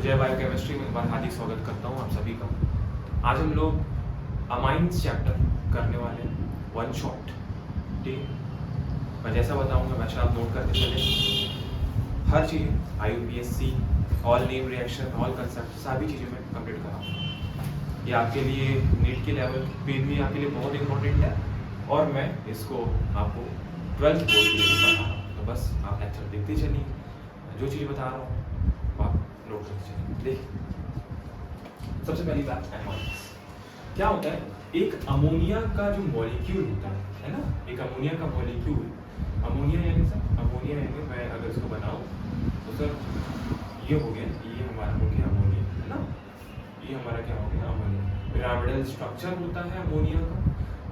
जय बायोकेमिस्ट्री में एक बार हार्दिक स्वागत करता हूँ आप सभी का। आज हम लोग अमाइंस चैप्टर करने वाले हैं, वन शॉट। ठीक है, मैं जैसा बताऊंगा वैसा आप नोट करते चले। हर चीज़ IUPAC, all name reaction, all concept, सभी चीज़ें मैं कंप्लीट कराऊंगा। ये आपके लिए नीट के लेवल पे भी आपके लिए बहुत इंपॉर्टेंट है और मैं इसको आपको 12th बोर्ड के लिए भी पढ़ा रहा हूँ। तो बस आप लेक्चर देखते चलिए, जो चीज़ बता रहा हूँ आप नोट करते चलिए। देखिए, सबसे पहली बात अमाइंस क्या होता है। एक अमोनिया का जो मॉलिक्यूल होता है ना, एक अमोनिया का मॉलिक्यूल, अमोनिया यानी सर, अमोनिया यानी मैं अगर इसको बनाऊं तो सर ये हो गया, ये हमारा हो गया अमोनिया, है ना। ये हमारा क्या हो गया, अमोनिया। पिरामिडल स्ट्रक्चर होता है अमोनिया का,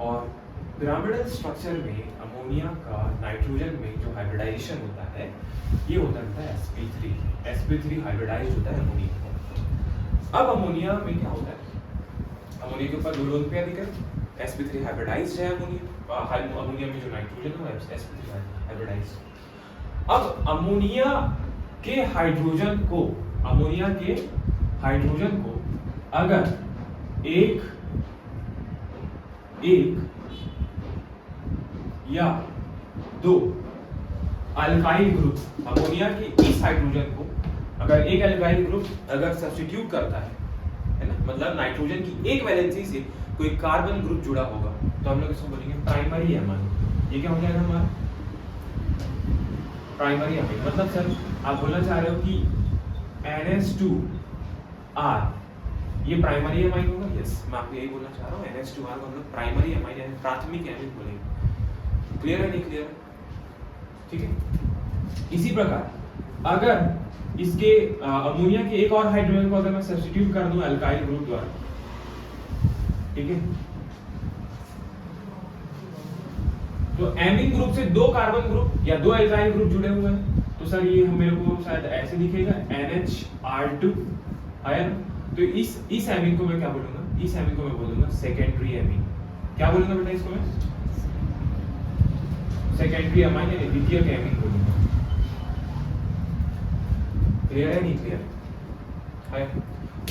और पिरामिडल स्ट्रक्चर में अमोनिया का नाइट्रोजन में जो हाइब्रिडाइजेशन होता है ये होता है sp3 हाइब्रिडाइज्ड होता है अमोनिया। अब अमोनिया में क्या होता है, अमोनिया के ऊपर दो लोन पेयर दिख रहे, sp3 हाइब्रिडाइज्ड है अमोनिया में जो नाइट्रोजन है वो sp3 हाइब्रिडाइज्ड। अब अमोनिया के हाइड्रोजन को, अमोनिया के हाइड्रोजन को अगर एक या दो अल्काइल ग्रुप, अमोनिया के इस हाइड्रोजन को अगर एक अल्काइल ग्रुप अगर सब्स्टिट्यूट करता है ना, मतलब नाइट्रोजन की एक वैलेंसी से कोई कार्बन ग्रुप जुड़ा होगा तो हम लोग इसको बोलेंगे प्राइमरी एमाइन। ये क्या हो जाएगा हमारा प्राइमरी एमाइन। मतलब सर आप बोलना चाह रहे हो कि NH2R ये प्राइमरी एमाइन होगा। यस, मैं आपको यही बोलना चाह रहा हूँ, NH2R को हम लोग प्राइमरी एमाइन यानी प्राथमिक एमाइन बोलेंगे। क्लियर है, नहीं क्लियर है? ठीक है। इसी प्रकार अगर इसके अमोनिया के एक और हाइड्रोजन को अगर मैं सब्स्टिट्यूट कर दूं अल्काइल ग्रुप द्वारा, ठीक है, तो एमीन ग्रुप से दो कार्बन ग्रुप या दो अल्काइल ग्रुप जुड़े हुए हैं तो सर ये मेरे को शायद ऐसे दिखेगा NHR2 आया ना। तो इस एमीन को मैं क्या बोलूंगा, इस एमीन को मैं बोलूंगा सेकेंडरी एमीन। क्या बोलूंगा बेटा इसको मैं? सेकेंडरी एमाइन यानी द्वितीयक एमीन बोलूंगा। क्लियर है, नहीं क्लियर है?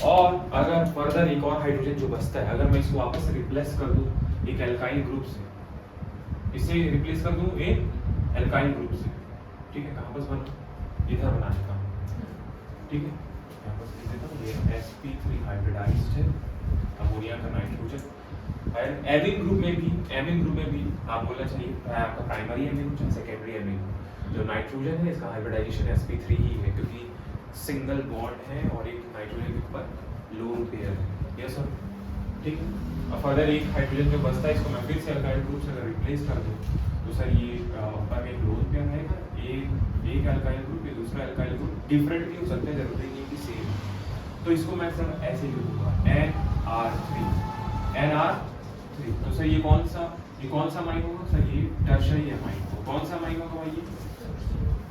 और अगर फर्दर एक और हाइड्रोजन जो बचता है, अगर मैं इसको वापस से रिप्लेस कर दूं एक अल्काइल ग्रुप से, इसे रिप्लेस कर दूं एक अल्काइल ग्रुप से, ठीक है, कहां पर बना, इधर बना देता हूं, ठीक है, यहां पर लिख देता हूं ये sp3 हाइब्रिडाइज्ड है अमोनिया का नाइट्रोजन। एमीन ग्रुप में भी आप बोलना चाहिए आपका प्राइमरी एमीन चाहे सेकेंडरी एमीन। जो नाइट्रोजन है इसका हाइब्रिडाइजेशन sp3 ही है क्योंकि सिंगल बॉन्ड है और एक नाइट्रोजन के ऊपर लोन पेयर है। यस सर, ठीक है। अब फर्दर एक हाइड्रोजन जो बचता है इसको मैं फिर से अल्काइल ग्रुप से अगर रिप्लेस कर दूं तो सर ये ऊपर में एक लोन पेयर रहेगा, एक अल्काइल ग्रुप या दूसरा अल्काइल ग्रुप डिफरेंट भी हो सकता है, जरूरी नहीं कि सेम। तो इसको मैं सर ऐसे लिखूंगा NR3। तो सर ये कौन सा अमाइन होगा सर? ये टर्शरी अमाइन होगा। कौन सा अमाइन होगा भाई? ये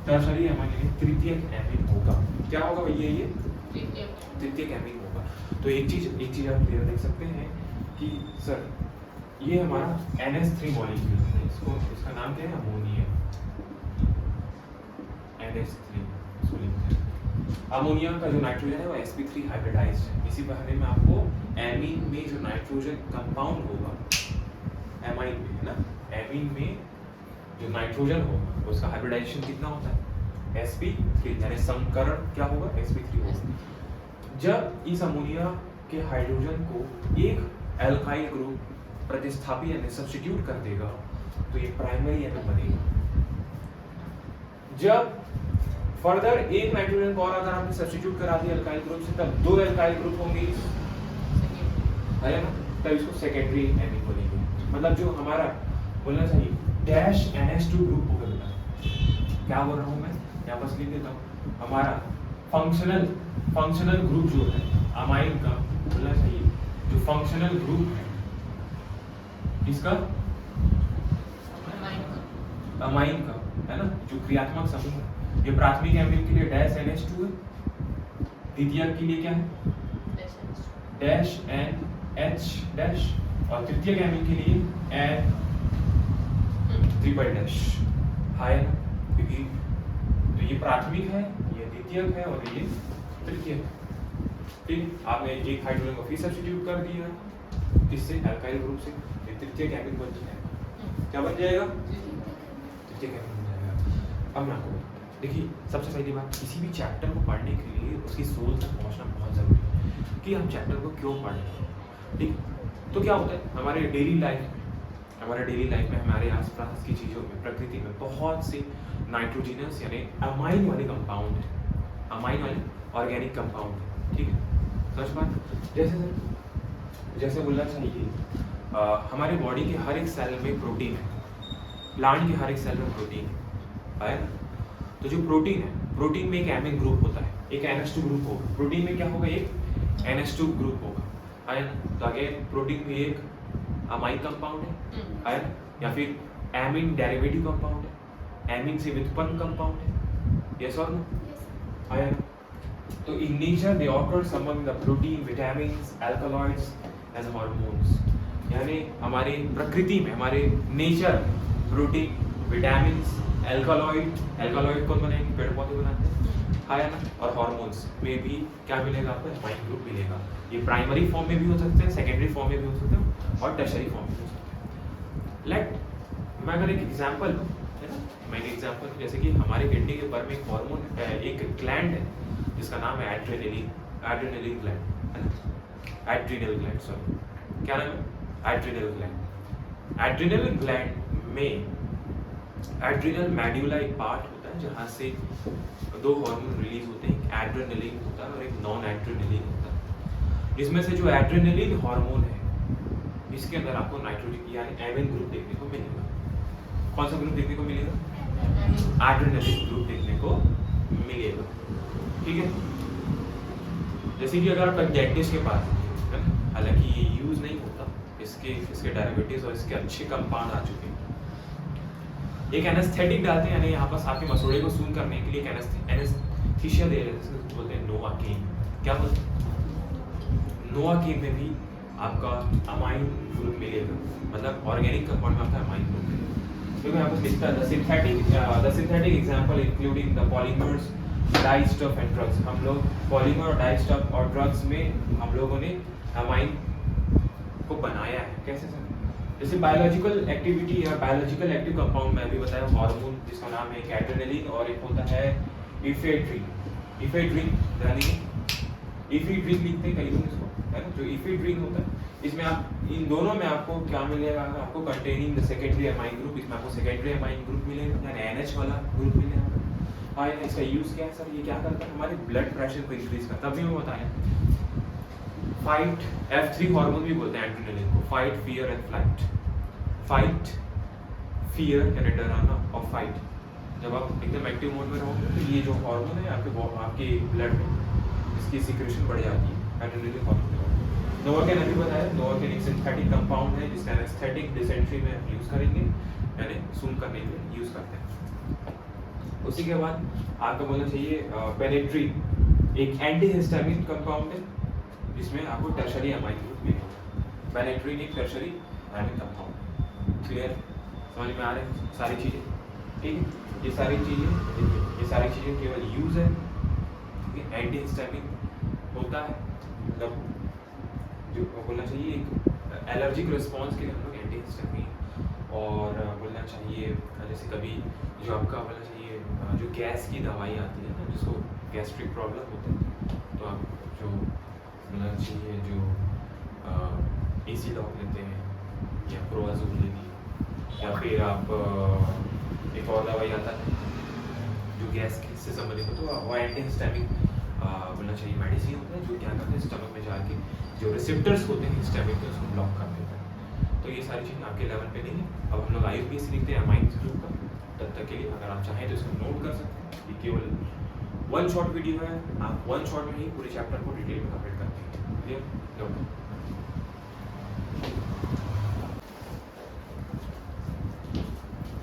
टर्शरी अमाइन यानी तृतीयक एमीन होगा। क्या होगा भैया? ये तृतीयक एमीन होगा। तो एक चीज आप क्लियर देख सकते हैं कि सर ये हमारा NH3 मॉलिक्यूल है, इसका नाम क्या है? अमोनिया। NH3 इसको लिखते हैं। अमोनिया का जो नाइट्रोजन है वो sp3 हाइब्रिडाइज्ड है। इसी बहाने में आपको एमीन में जो नाइट्रोजन कंपाउंड होगा, एमाइन में है ना, एमीन में जो नाइट्रोजन होगा उसका हाइब्रिडाइजेशन कितना होता है? sp3 यानी संकरण क्या होगा? sp3 होगा। जब इस अमोनिया के हाइड्रोजन को एक अल्काइल ग्रुप प्रतिस्थापी यानी सब्स्टिट्यूट कर देगा तो ये प्राइमरी एमीन बनेगा। जब फर्दर एक नाइट्रोजन को और अगर आपने सब्स्टिट्यूट करा दिया अल्काइल ग्रुप से तब दो अल्काइल ग्रुप होंगे, है ना, तब इसको सेकेंडरी एमीन बोलेंगे। मतलब जो हमारा बोलना चाहिए डैश NH2 ग्रुप होगा बेटा। क्या बोल रहा हूं मैं? यहाँ पर लिख देता हूँ, हमारा फंक्शनल ग्रुप जो है अमाइन का, बोलना चाहिए जो फंक्शनल ग्रुप है इसका, अमाइन का, है ना, जो क्रियात्मक समूह है, ये प्राथमिक एमीन के लिए डैश NH2 है, द्वितीयक के लिए क्या है? डैश NH डैश, और तृतीयक एमीन के लिए N ट्रिपल डैश। है ना, क्योंकि तो ये प्राथमिक है, ये द्वितीयक है और ये तृतीयक। ठीक, आपने एक हाइड्रोजन को फिर सब्स्टिट्यूट कर दिया किससे, अल्काइल ग्रुप से, तृतीय केमिकल बन जाएगा। क्या बन जाएगा? तृतीय केमिकल बन जाएगा। अब मैं आपको देखिए, सबसे पहली बात, किसी भी चैप्टर को पढ़ने के लिए उसकी सोल तक पहुंचना बहुत ज़रूरी है कि हम चैप्टर को क्यों पढ़ रहे हैं। ठीक, तो क्या होता है हमारे डेली लाइफ में हमारे आसपास की चीज़ों में, प्रकृति में बहुत से नाइट्रोजिनस यानी अमाइन वाले कंपाउंड है, अमाइन वाले ऑर्गेनिक कंपाउंड है। ठीक है, समझ बात? जैसे बोलना चाहिए हमारे बॉडी के हर एक सेल में प्रोटीन है, प्लांट के हर एक सेल में प्रोटीन है ना। तो जो प्रोटीन है, प्रोटीन में एक एमिन ग्रुप होता है, एक NH2 ग्रुप होगा। प्रोटीन में क्या होगा? एक NH2 ग्रुप होगा, है ना। तो आगे प्रोटीन में एक अमाइन कंपाउंड है ना, या फिर एमिन डेरिवेटिव कंपाउंड है, एमिन से व्युत्पन्न कंपाउंड है, यस और नो, है ना। तो in nature they occurs among the protein, vitamins, alkaloids as hormones. यानी हमारे प्रकृति में, हमारे नेचर, प्रोटीन, विटामिन्स, एल्कालॉइड कौन बनाएंगे? पेड़ पौधे बनाते हैं, है ना। और हार्मोन्स में भी क्या मिलेगा आपको? अमाइन ग्रुप मिलेगा। ये प्राइमरी फॉर्म में भी हो सकते हैं, सेकेंडरी फॉर्म में भी हो सकते हैं, और टर्शरी फॉर्म में भी हो सकते हैं। मैं अगर एक एग्जांपल दूं, है ना, मैं एक एग्जांपल, जैसे कि हमारे किडनी के ऊपर में एक हार्मोन, एक ग्लैंड है जिसका नाम है एड्रेनलिन ग्लैंड, है ना। एड्रिनल ग्लैंड, सॉरी, क्या नाम है? Adrenal gland. एड्रिनल ग्लैंड में एड्रिनल मेड्यूला एक पार्ट होता है जहाँ से दो हार्मोन रिलीज होते हैं, एक एड्रेनलिन होता है और एक नॉन एड्रेनलिन होता है। इसमें से जो एड्रेनलिन हार्मोन है, इसके अंदर आपको नाइट्रोजन यानी एमिन ग्रुप देखने को मिलेगा। कौन सा ग्रुप देखने को मिलेगा? एड्रेनलिन ग्रुप देखने को मिलेगा। ठीक है, जैसे कि अगर आप डेंटिस्ट के पास, हालांकि ये यूज नहीं होता, इसके डेरिवेटिव्स और इसके अच्छे कंपाउंड आ चुके हैं। एक एनेस्थेटिक डालते हैं, यानी यहाँ पास आपके मसोड़े को सून करने के लिए एक एनेस्थीसिया दे रहे हैं, बोलते हैं नोवाकेन। क्या बोलते हैं? नोवाकेन में भी आपका अमाइन ग्रुप मिलेगा, मतलब ऑर्गेनिक कंपाउंड में आपका अमाइन ग्रुप मिलेगा। क्योंकि यहाँ पर लिखता है the synthetic example including the polymers, dyestuff and drugs. हम लोग पॉलीमर और डाइस्टफ और ड्रग्स में हम लोगों ने अमाइन को बनाया है। कैसे सर? जैसे बायोलॉजिकल एक्टिविटी या बायोलॉजिकल एक्टिव कंपाउंड में अभी बताया, हार्मोन जिसका नाम है एड्रेनलिन, और एक होता है इफेड्रिन। इफेड्रिन लिखते हैं कई लोग इसको, है ना। जो इफेड्रिन होता है, इसमें आप इन दोनों में आपको क्या मिलेगा? आपको containing the secondary amine group, इसमें आपको सेकेंडरी अमाइन ग्रुप मिलेगा, यानी NH वाला ग्रुप मिलेगा। और इसका यूज क्या है सर? ये क्या करता है? हमारे ब्लड प्रेशर को इंक्रीज करता है। तभी मैं बताया फाइट, F3 हार्मोन भी बोलते हैं एड्रेनलिन को, fight, fear and flight. Fight, fear यानी डराना, और फाइट जब आप एकदम एक्टिव मोड में रहोगे तो ये जो हार्मोन है आपके ब्लड में, इसकी सिक्रेशन बढ़ जाती है, एड्रेनलिन हार्मोन। नोवाकेन अभी बताया, नोवाकेन एक सिंथेटिक कंपाउंड है जिसका एनेस्थेटिक डिसेंट्री में यूज करेंगे, यानी सून करने के लिए यूज करते हैं। उसी के बाद आपको बोलना चाहिए पेनेट्रीन, एक एंटीहिस्टामिन कंपाउंड है जिसमें आपको टर्शरी अमाइन ग्रुप मिलेगा। पेनेट्रीन एक टर्शरी अमाइन कंपाउंड। क्लियर? समझ में आ रहे हैं सारी चीज़ें? ठीक है, ये सारी चीज़ें केवल यूज है, एंटीहिस्टामिन होता है, मतलब जो बोलना चाहिए एक एलर्जिक रिस्पॉन्स के लिए हम लोग एंटीहिस्टामिन, और बोलना चाहिए जैसे कभी जो आपका बोलना चाहिए जो गैस की दवाई आती है ना, जिसको गैस्ट्रिक प्रॉब्लम होता है, तो आप जो बोलना चाहिए जो एसिडॉक लेते हैं या प्रोआजोल ले ली, या फिर आप एक और दवाई आता है जो गैस से संबंधित हो, तो वो एंटीहिस्टामिक बोलना चाहिए मेडिसिन होता है, जो क्या करते हैं स्टमक में जाके जो रिसेप्टर्स होते हैं हिस्टामिन के, उसको ब्लॉक कर देता है। तो ये सारी चीज़ें आपके लेवल पे नहीं है। अब हम लोग IUPAC लिखते हैं अमाइन ग्रुप का, तब तक के लिए अगर आप चाहें तो इसको नोट कर सकते हैं। ये केवल वन शॉट वीडियो है, आप वन शॉट में ही पूरे चैप्टर को डिटेल में कवर करते हैं। क्लियर?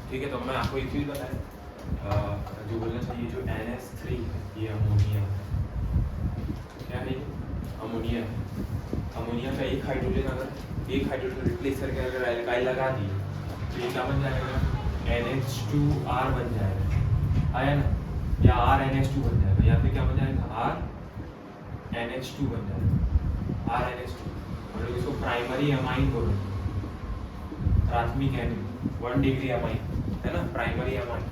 ठीक है, तो मैं आपको एक चीज़ बताया, जो बोलना चाहिए जो NH3 ये अमोनिया, क्या है? अमोनिया। अमोनिया का एक हाइड्रोजन रिप्लेस करके अगर एल्काइल लगा दिए तो ये क्या बन जाएगा? NH2R बन जाएगा, आया ना, या RNH2 बन जाएगा, या फिर क्या बन जाएगा? NH2 बन जाएगा, RNH2। हम लोग इसको प्राइमरी एमाइन बोल रहे हैं, प्राथमिक एमाइन, 1 डिग्री एमाइन है ना, प्राइमरी एमाइन।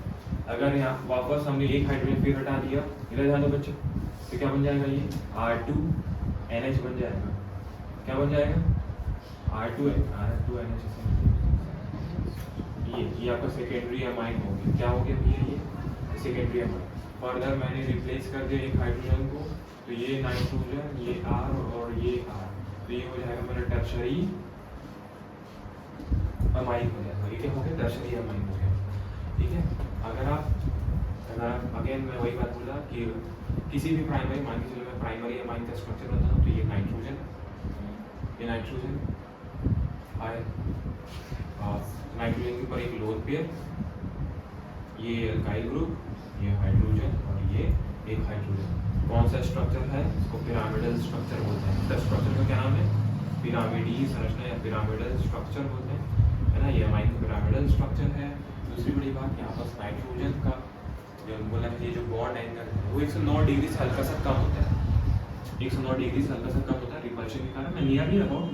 अगर यहाँ वापस हमने एक हाइड्रोजन फिर हटा दिया, इधर ध्यान दो बच्चों, तो क्या बन जाएगा ये R2NH बन जाएगा। क्या बन जाएगा? R2NH। ये आपका सेकेंडरी एमाइन हो गया। क्या हो गया भैया? ये सेकेंडरी एमाइन। फर्दर मैंने रिप्लेस कर दिया एक हाइड्रोजन को, तो ये नाइट्रोजन, ये R और ये R, तो ये हो जाएगा मेरा टर्शरी एमाइन हो जाएगा। ये क्या हो गया? टर्शरी एमाइन हो गया। ठीक है। अगर अगेन मैं वही बात बोला कि किसी भी प्राइमरी, मान के चलो मैं प्राइमरी एमाइन का स्ट्रक्चर बताऊँ, तो ये नाइट्रोजन, ये नाइट्रोजन आयन, नाइट्रोजन के ऊपर एक लोन पेयर, ये अल्काइल ग्रुप, ये हाइड्रोजन और ये एक हाइड्रोजन। कौन सा स्ट्रक्चर है? इसको पिरामिडल स्ट्रक्चर बोलते हैं। इसका स्ट्रक्चर का क्या नाम है? पिरामिडी संरचना या पिरामिडल स्ट्रक्चर बोलते हैं, है ना। ये एमाइन का पिरामिडल स्ट्रक्चर है। दूसरी बड़ी बात, यहाँ पर नाइट्रोजन का जो बोला है, ये जो बॉन्ड एंगल है वो 109 डिग्री से हल्का सा कम होता है, 109 डिग्री से हल्का सा कम होता है रिपल्शन के कारण। मैं नियरली अबाउट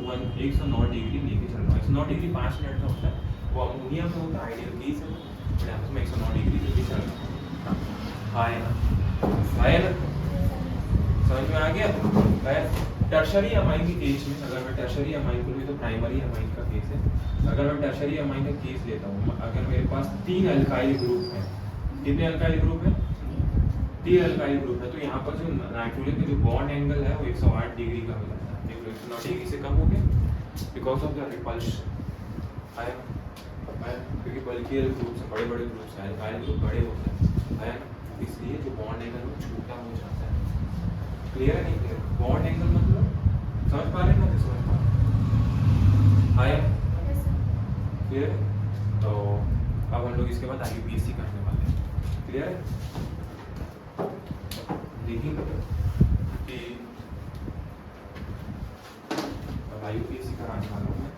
109 डिग्री लेके चल रहा हूँ। 109 डिग्री 5 मिनट में होता है, वो अमोनिया में होता है, आइडियल केस है, बट यहाँ पर मैं 109 डिग्री लेके चल रहा हूँ। आया ना? समझ में आ गया? टर्शरी अमाइन की केस में अगर मैं टर्शरी अमाइन को लूँ तो प्राइमरी अमाइन का केस है। अगर मैं टर्शरी अमाइन का केस लेता हूँ, अगर मेरे पास 3 अल्काइल ग्रुप हैं, कितने अल्काइल ग्रुप हैं? 3 अल्काइल ग्रुप है, तो यहाँ पर जो नाइट्रोजन का जो बॉन्ड एंगल है वो 108 डिग्री का हो जाता है। देखो 109 डिग्री से कम हो गया बिकॉज ऑफ द रिपल्शन। आया? क्योंकि बल्कियल ग्रुप से बड़े ग्रुप से अल्काइल ग्रुप बड़े होते हैं, आया ना, इसलिए जो बॉन्ड एंगल वो छोटा हो जाता है। क्लियर है? नहीं क्लियर? बॉन्ड एंगल मतलब समझ पा रहे हैं? समझ पा रहे? आया? क्लियर? तो अब हम लोग इसके बाद IUPAC करने वाले हैं। क्लियर है? देखिए कि अब IUPAC कराने वाला हूँ मैं।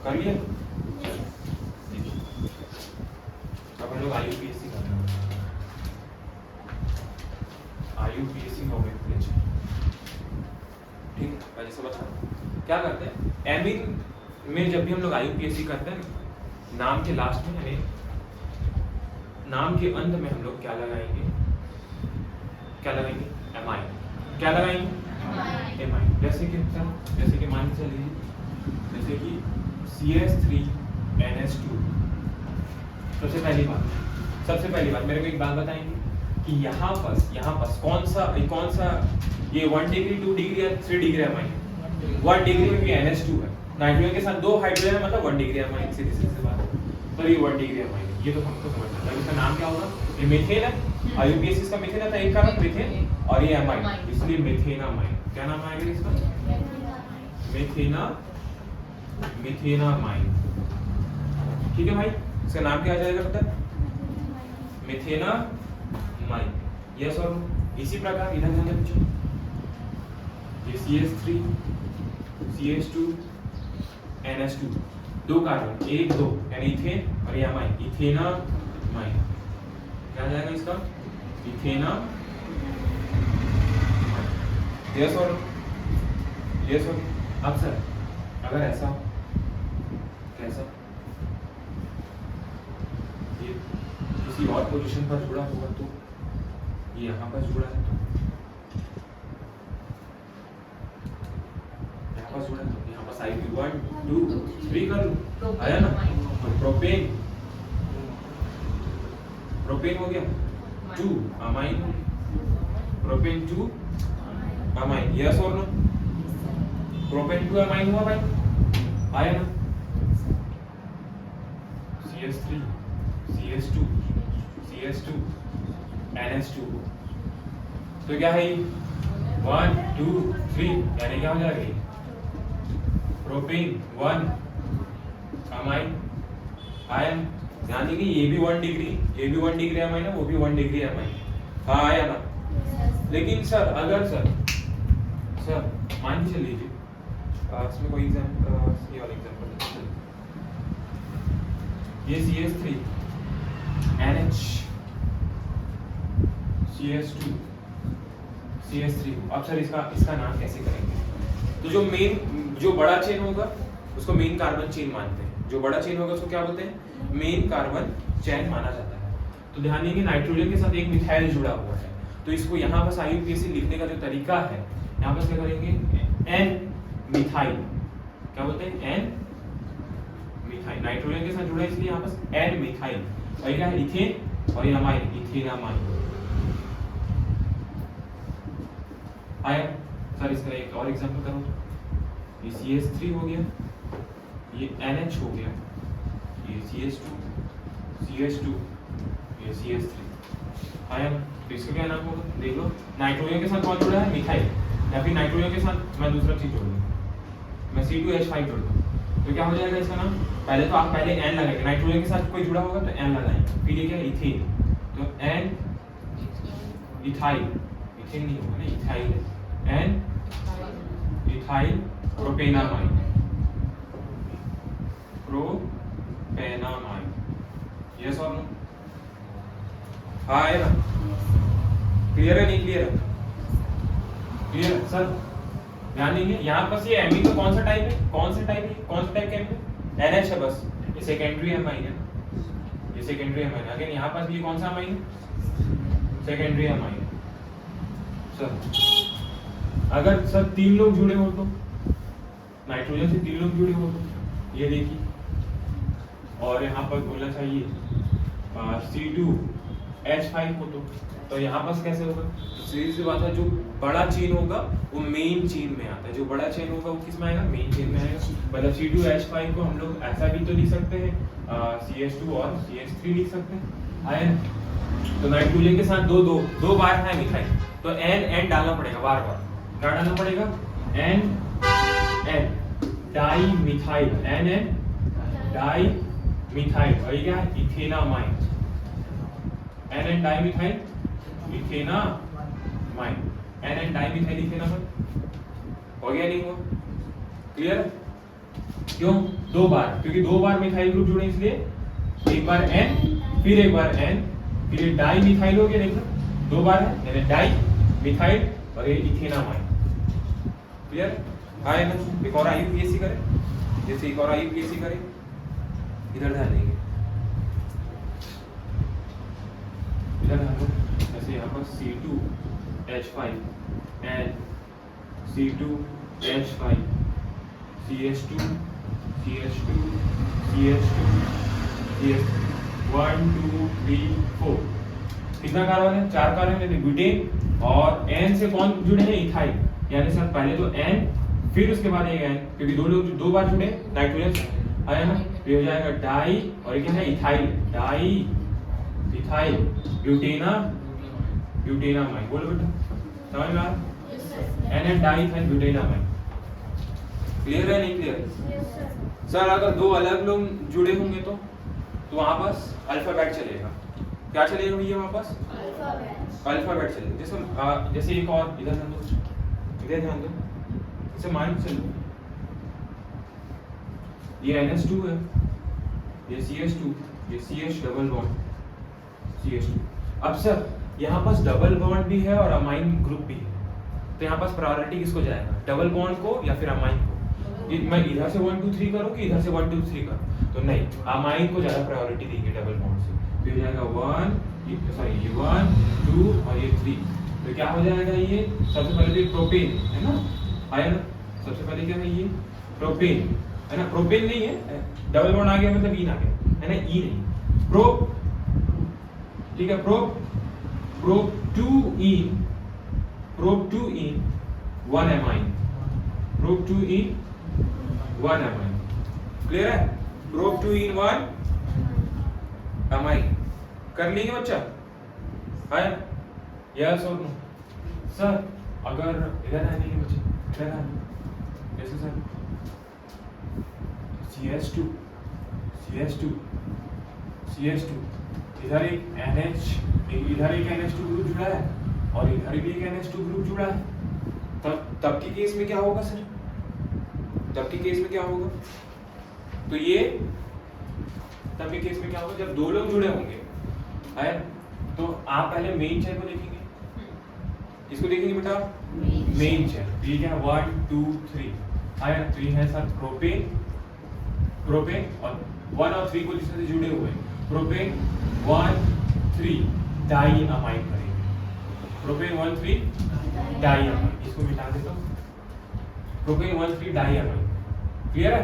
कर लिए? अब हम लोग IUPAC करना है। IUPAC नोमेनक्लेचर, ठीक है, पहले से बता क्या करते हैं। एमीन में जब भी हम लोग IUPAC करते हैं, नाम के लास्ट में यानी नाम के अंत में हम लोग क्या लगाएंगे? एमाइन। क्या लगाएंगे? एमाइन। जैसे कि मान के चलिए, जैसे कि CH3NH2। सबसे पहली बात मेरे को एक बात बताएंगे कि यहाँ पर कौन सा ये 1 डिग्री 2 डिग्री या 3 डिग्री एमाइन? 1 डिग्री में भी NH2 है, नाइट्रोजन के साथ 2 हाइड्रोजन मतलब 1 डिग्री एमाइन। सीधी बात, तो ये 1 डिग्री एमाइन, ये तो हमको समझना है। इसका नाम क्या होगा? ये मीथेन है। IUPAC इसका मीथेन आता है, एक कारण मीथेन और ये एमाइन, इसलिए मीथेनामाइन। क्या नाम आएगा इसका? मीथेनामाइन। ठीक है भाई, इसका नाम क्या आ जाएगा पता? मीथेनामाइन। यस और नो? इसी प्रकार इधर ध्यान दें, ये CH3 CH2 NH2, 2 कार्बन, 1 2 यानी इथेन और ये अमाइन, इथेनामाइन। क्या आ जाएगा इसका? इथेना। यस और अब सर अगर ऐसा कैसा ये किसी और पोजीशन पर जुड़ा होगा तो ये यहाँ पर जुड़ा है, तो यहाँ पर जुड़ा है, तो यहाँ पर साइड 1 2 3 कर लो, आया ना। प्रोपेन हो गया 2 अमाइन, प्रोपेन 2 अमाइन। यस और नो? प्रोपेन 2 अमाइन हुआ भाई, आया ना। CH3 CH2 NH2, तो क्या है 1 2 3 यानी क्या हो जाएगा? Propane 1 amine ion. ध्यान दीजिए ये भी 1 डिग्री अमाइन है, वो भी 1 डिग्री अमाइन। हाँ आया ना। लेकिन सर अगर सर मान के चलिए इसमें कोई एग्जाम्पल, ये वाला एग्जाम्पल ये CH3 NH CH2 CH3। अब सर इसका नाम कैसे करेंगे? तो जो बड़ा चेन होगा उसको मेन कार्बन चेन मानते हैं, जो बड़ा चेन होगा उसको क्या बोलते हैं? मेन कार्बन चेन माना जाता है। तो ध्यान देंगे नाइट्रोजन के साथ एक मिथाइल जुड़ा हुआ है, तो इसको यहाँ पर IUPAC लिखने का जो तरीका है, यहाँ पर क्या करेंगे? एन मिथाइल, क्या बोलते हैं? N methyl. नाइट्रोजन के साथ जुड़ा है इसलिए यहाँ पर एन मिथाइल। और क्या है? इथेन, और ये अमाइन, इथेनामाइन। आया सर? इसका एक और एग्जांपल करो। ये CH3 हो गया, ये NH हो गया, ये CH2, ये CH3। आया? तो इसका क्या नाम होगा? देख लो, नाइट्रोजन के साथ कौन जुड़ा है? मिथाइल। या फिर नाइट्रोजन के साथ मैं दूसरा चीज जोड़ दूं, मैं C2H5 जोड़ दूं, तो क्या हो जाएगा इसका नाम? पहले तो आप पहले N लगाएंगे, नाइट्रोजन के साथ कोई जुड़ा होगा तो N लगाएंगे। फिर ये क्या है? इथेन, तो N इथाइल, इथेन नहीं होगा ना, इथाइल है। N ethyl propanamine, propanamine. Yes और नो? हाँ है ना? क्लियर है? नहीं क्लियर है? क्लियर है सर? ध्यान देंगे, यहाँ पर ये एमीन का कौन सा टाइप है? कौन सा टाइप का एमीन? NH है बस, ये सेकेंडरी अमाइन है, ये सेकेंडरी अमाइन। अगेन यहाँ पर ये कौन सा अमाइन है? Secondary amine. सर अगर सर 3 लोग जुड़े हो तो, नाइट्रोजन से 3 लोग जुड़े हो तो, ये देखिए, और यहाँ पर बोलना चाहिए C2H5 हो तो यहाँ पर कैसे होगा? सीधी सी बात है, जो बड़ा चेन होगा वो मेन चेन में आता है, जो बड़ा चेन होगा वो किस में आएगा? मेन चेन में आएगा। मतलब C2H5 को हम लोग ऐसा भी तो लिख सकते हैं, CH2 और CH3 लिख सकते हैं। आया? तो नाइट्रोजन के साथ दो बार है मिथाइल, तो N डालना पड़ेगा बार बार। क्या डालना पड़ेगा? N di methyl, N di methyl. और ये क्या है? Ethanamine, N di methyl ethanamine, N di methyl ethanamine. हो गया? नहीं हुआ? क्लियर? क्यों 2 बार? क्योंकि 2 बार मिथाइल ग्रुप जुड़े, इसलिए एक बार N, फिर एक बार N, फिर ये डाई मिथाइल हो गया। देखो 2 बार है, यानी डाई मिथाइल और ये इथेनामाइन। क्लियर? हाँ है ना? एक और IUPAC करें, जैसे एक और IUPAC करें, इधर ध्यान देंगे, इधर ध्यान दो। जैसे यहाँ पर C2H5 and C2H5 CH2 CH2 CH2 CH2 1 2 3 4। कितना कार्बन है? 4 कार्बन है। ब्यूटेन और N से कौन जुड़े हैं? इथाइल। यानी सर पहले तो N, फिर उसके बाद एक N, क्योंकि 2 लोग 2 बार जुड़े नाइट्रोजन से, आया ना? ये हो जाएगा डाई, और क्या है? Ethyl, di ethyl butanamine. बोलो बेटा, समझ में आ रहा? N di ethyl butanamine. Clear है? नहीं क्लियर? सर अगर 2 अलग लोग जुड़े होंगे तो वहां पास अल्फाबेट चलेगा। क्या चलेगा भैया? वहां पास अल्फाबेट चलेगा। जैसे एक और, इधर ध्यान दो, इधर ध्यान दो, इसे मान चलो, ये NH2 है, ये CH2, ये CH डबल बॉन्ड CH2। अब सर यहाँ पास डबल बॉन्ड भी है और अमाइन ग्रुप भी है, तो यहाँ पास प्रायोरिटी किसको जाएगा? डबल बॉन्ड को या फिर अमाइन को? मैं इधर से 1 2 3 करूँ कि इधर से 1 2 3 करूँ? तो नहीं, अमाइन को ज्यादा प्रायोरिटी देंगे डबल बॉन्ड से। तो ये जाएगा 1 2 और ये 3। तो क्या हो जाएगा? ये सबसे पहले तो प्रोपेन है ना, आया ना? सबसे पहले क्या है? ये प्रोपेन है ना? प्रोपेन नहीं है, डबल बॉन्ड आ गया मतलब ईन आ गया है ना? ई नहीं, प्रो, ठीक है? प्रोप 2 इन 1 एमाइन, प्रोप 2 इन 1 एमाइन। क्लियर है? प्रोप 2 इन 1 एमाइन कर लेंगे बच्चा, है? यस और नो? सर अगर इधर आने के बच्चे, इधर आने, जैसे सर CH2 इधर एक NH, इधर एक NH2 ग्रुप जुड़ा है और इधर भी एक NH2 ग्रुप जुड़ा है, तब के केस में क्या होगा सर? तब के केस में क्या होगा? तो ये तब के केस में क्या होगा, जब दो लोग जुड़े होंगे है तो आप पहले मेन चेन को देखेंगे, इसको देखेंगे बेटा मेन चेन। ये क्या है 1 2 3 आया 3 है सर प्रोपेन, प्रोपेन और 1 और 3 पोजीशन से जुड़े हुए हैं। प्रोपेन 1 3 डाई अमाइन करेंगे, प्रोपेन 1 3 डाई अमाइन, इसको मिटा देता हूं, प्रोपेन 1 3 डाई अमाइन, क्लियर है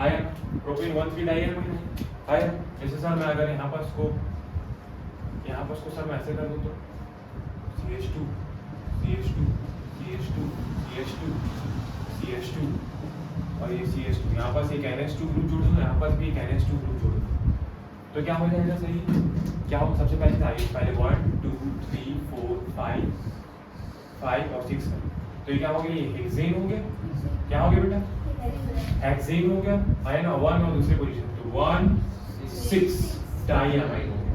आया, प्रोपेन 1 3 डाई अमाइन आया। जैसे सर मैं अगर यहाँ पर इसको सर मैं ऐसे कर दूं तो CH2 CH2 CH2 CH2 CH2 और ये CH2, यहाँ पास एक NH2 ग्रुप जोड़ दूं, यहाँ पास भी एक NH2 ग्रुप जोड़ दूं, तो क्या हो जाएगा सही, क्या हो सबसे पहले 1 2 3 4 5 और 6 तो ये क्या हो गया, ये हेक्सेन हो गया, क्या हो गया बेटा हेक्सेन हो गया है ना, 1 और दूसरे पोजीशन तो 1 6 डाइअमाइन हो गया,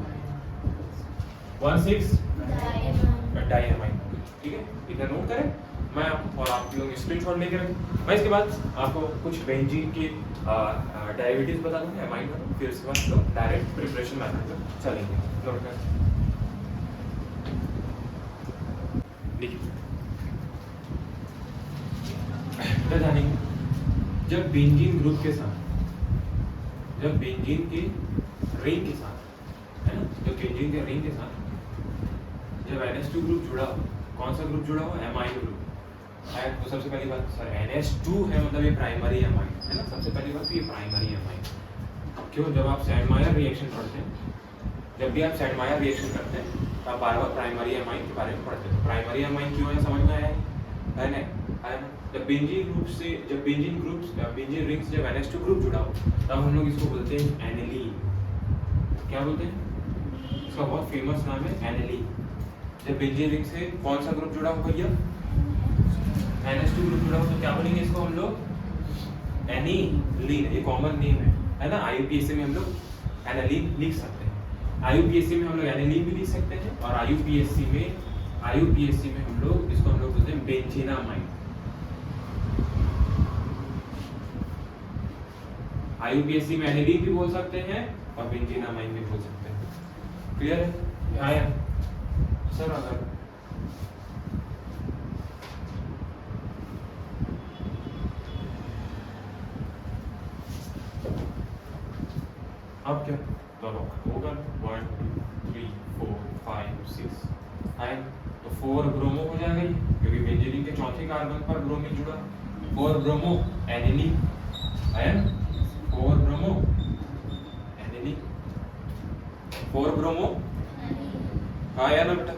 1 6 डाइअमाइन, ठीक है इधर नोट करें मैं आप और आप लोग स्क्रीनशॉट लेके रखें। मैं इसके बाद आपको कुछ बेंजीन के डेरिवेटिव्स बता दूंगा अमाइन का, फिर उसके बाद लोग डायरेक्ट प्रिपरेशन मेथड में चलेंगे। नोट करें देखिए बेटा जानेंगे जब बेंजीन ग्रुप के साथ, जब बेंजीन के रिंग के साथ है ना, जब बेंजीन के रिंग के साथ जब NH2 ग्रुप जुड़ा हो, कौन सा ग्रुप जुड़ा हो एमाइन ग्रुप है, तो सबसे पहली बात सर NH2 है मतलब ये प्राइमरी एमाइन है ना, सबसे पहली बात ये प्राइमरी एमाइन क्यों, जब आप सेडमायर रिएक्शन पढ़ते हैं, जब भी आप सेडमायर रिएक्शन करते हैं तो आप बार-बार प्राइमरी एमाइन के बारे में पढ़ते हैं, प्राइमरी एमाइन क्यों है समझ में आया है ना। जब बेंजीन ग्रुप से जब बेंजीन रिंग से जब NH2 ग्रुप जुड़ा हो तब हम लोग इसको बोलते हैं एनिलीन, क्या बोलते हैं, इसका बहुत फेमस नाम है एनिलीन। जब बेंजीन रिंग से कौन सा ग्रुप जुड़ा हो भैया NH2 ग्रुप जुड़ा हो तो क्या बोलेंगे इसको हम लोग एनिलीन, ये कॉमन नेम है ना, IUPAC में हम लोग एनिलीन लिख सकते हैं, IUPAC में हम लोग एनिलीन भी लिख सकते हैं और IUPAC में हम लोग इसको हम लोग बोलते हैं बेंजीनामाइन, IUPAC में एनिलीन भी बोल सकते हैं और बेंजीनामाइन भी बोल सकते हैं, क्लियर है आया सर। अगर अब क्या तो होगा 1 2 3 4 5 6 आया तो 4 ब्रोमो हो जाएगा ये, क्योंकि बेंजीन के चौथे कार्बन पर ब्रोमीन जुड़ा, 4 ब्रोमो एनिलीन आया, 4 ब्रोमो एनिलीन, 4 ब्रोमो आया ना बेटा,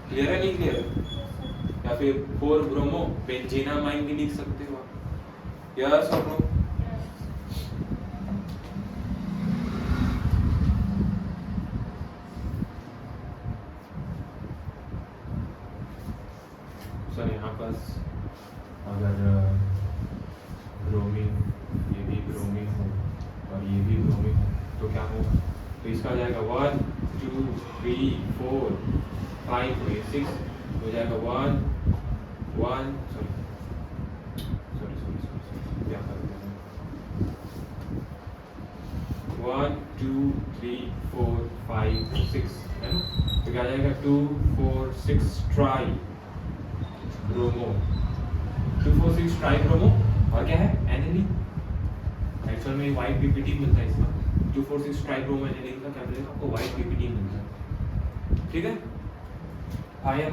क्लियर है नहीं क्लियर, या फिर 4 ब्रोमो बेंजीनामाइन भी लिख सकते हो आप, यस और नो। सर यहाँ पास अगर ब्रोमीन, ये भी ब्रोमीन हो और ये भी ब्रोमीन हो तो क्या होगा, तो इसका हो जाएगा 1 2 3 4 5 और 6 हो जाएगा 1 क्या करते हैं 1 2 3 4 5 6 है ना, तो क्या जाएगा 2 4 6 ट्राई ब्रोमो, 2 4 6 ट्राई ब्रोमो और क्या है एनिलीन, एक्चुअल में वाइट PPT मिलता है इसका, 2 4 6 ट्राई ब्रोमो एनिलीन का क्या मिलेगा आपको वाइट PPT मिलता है, ठीक है आया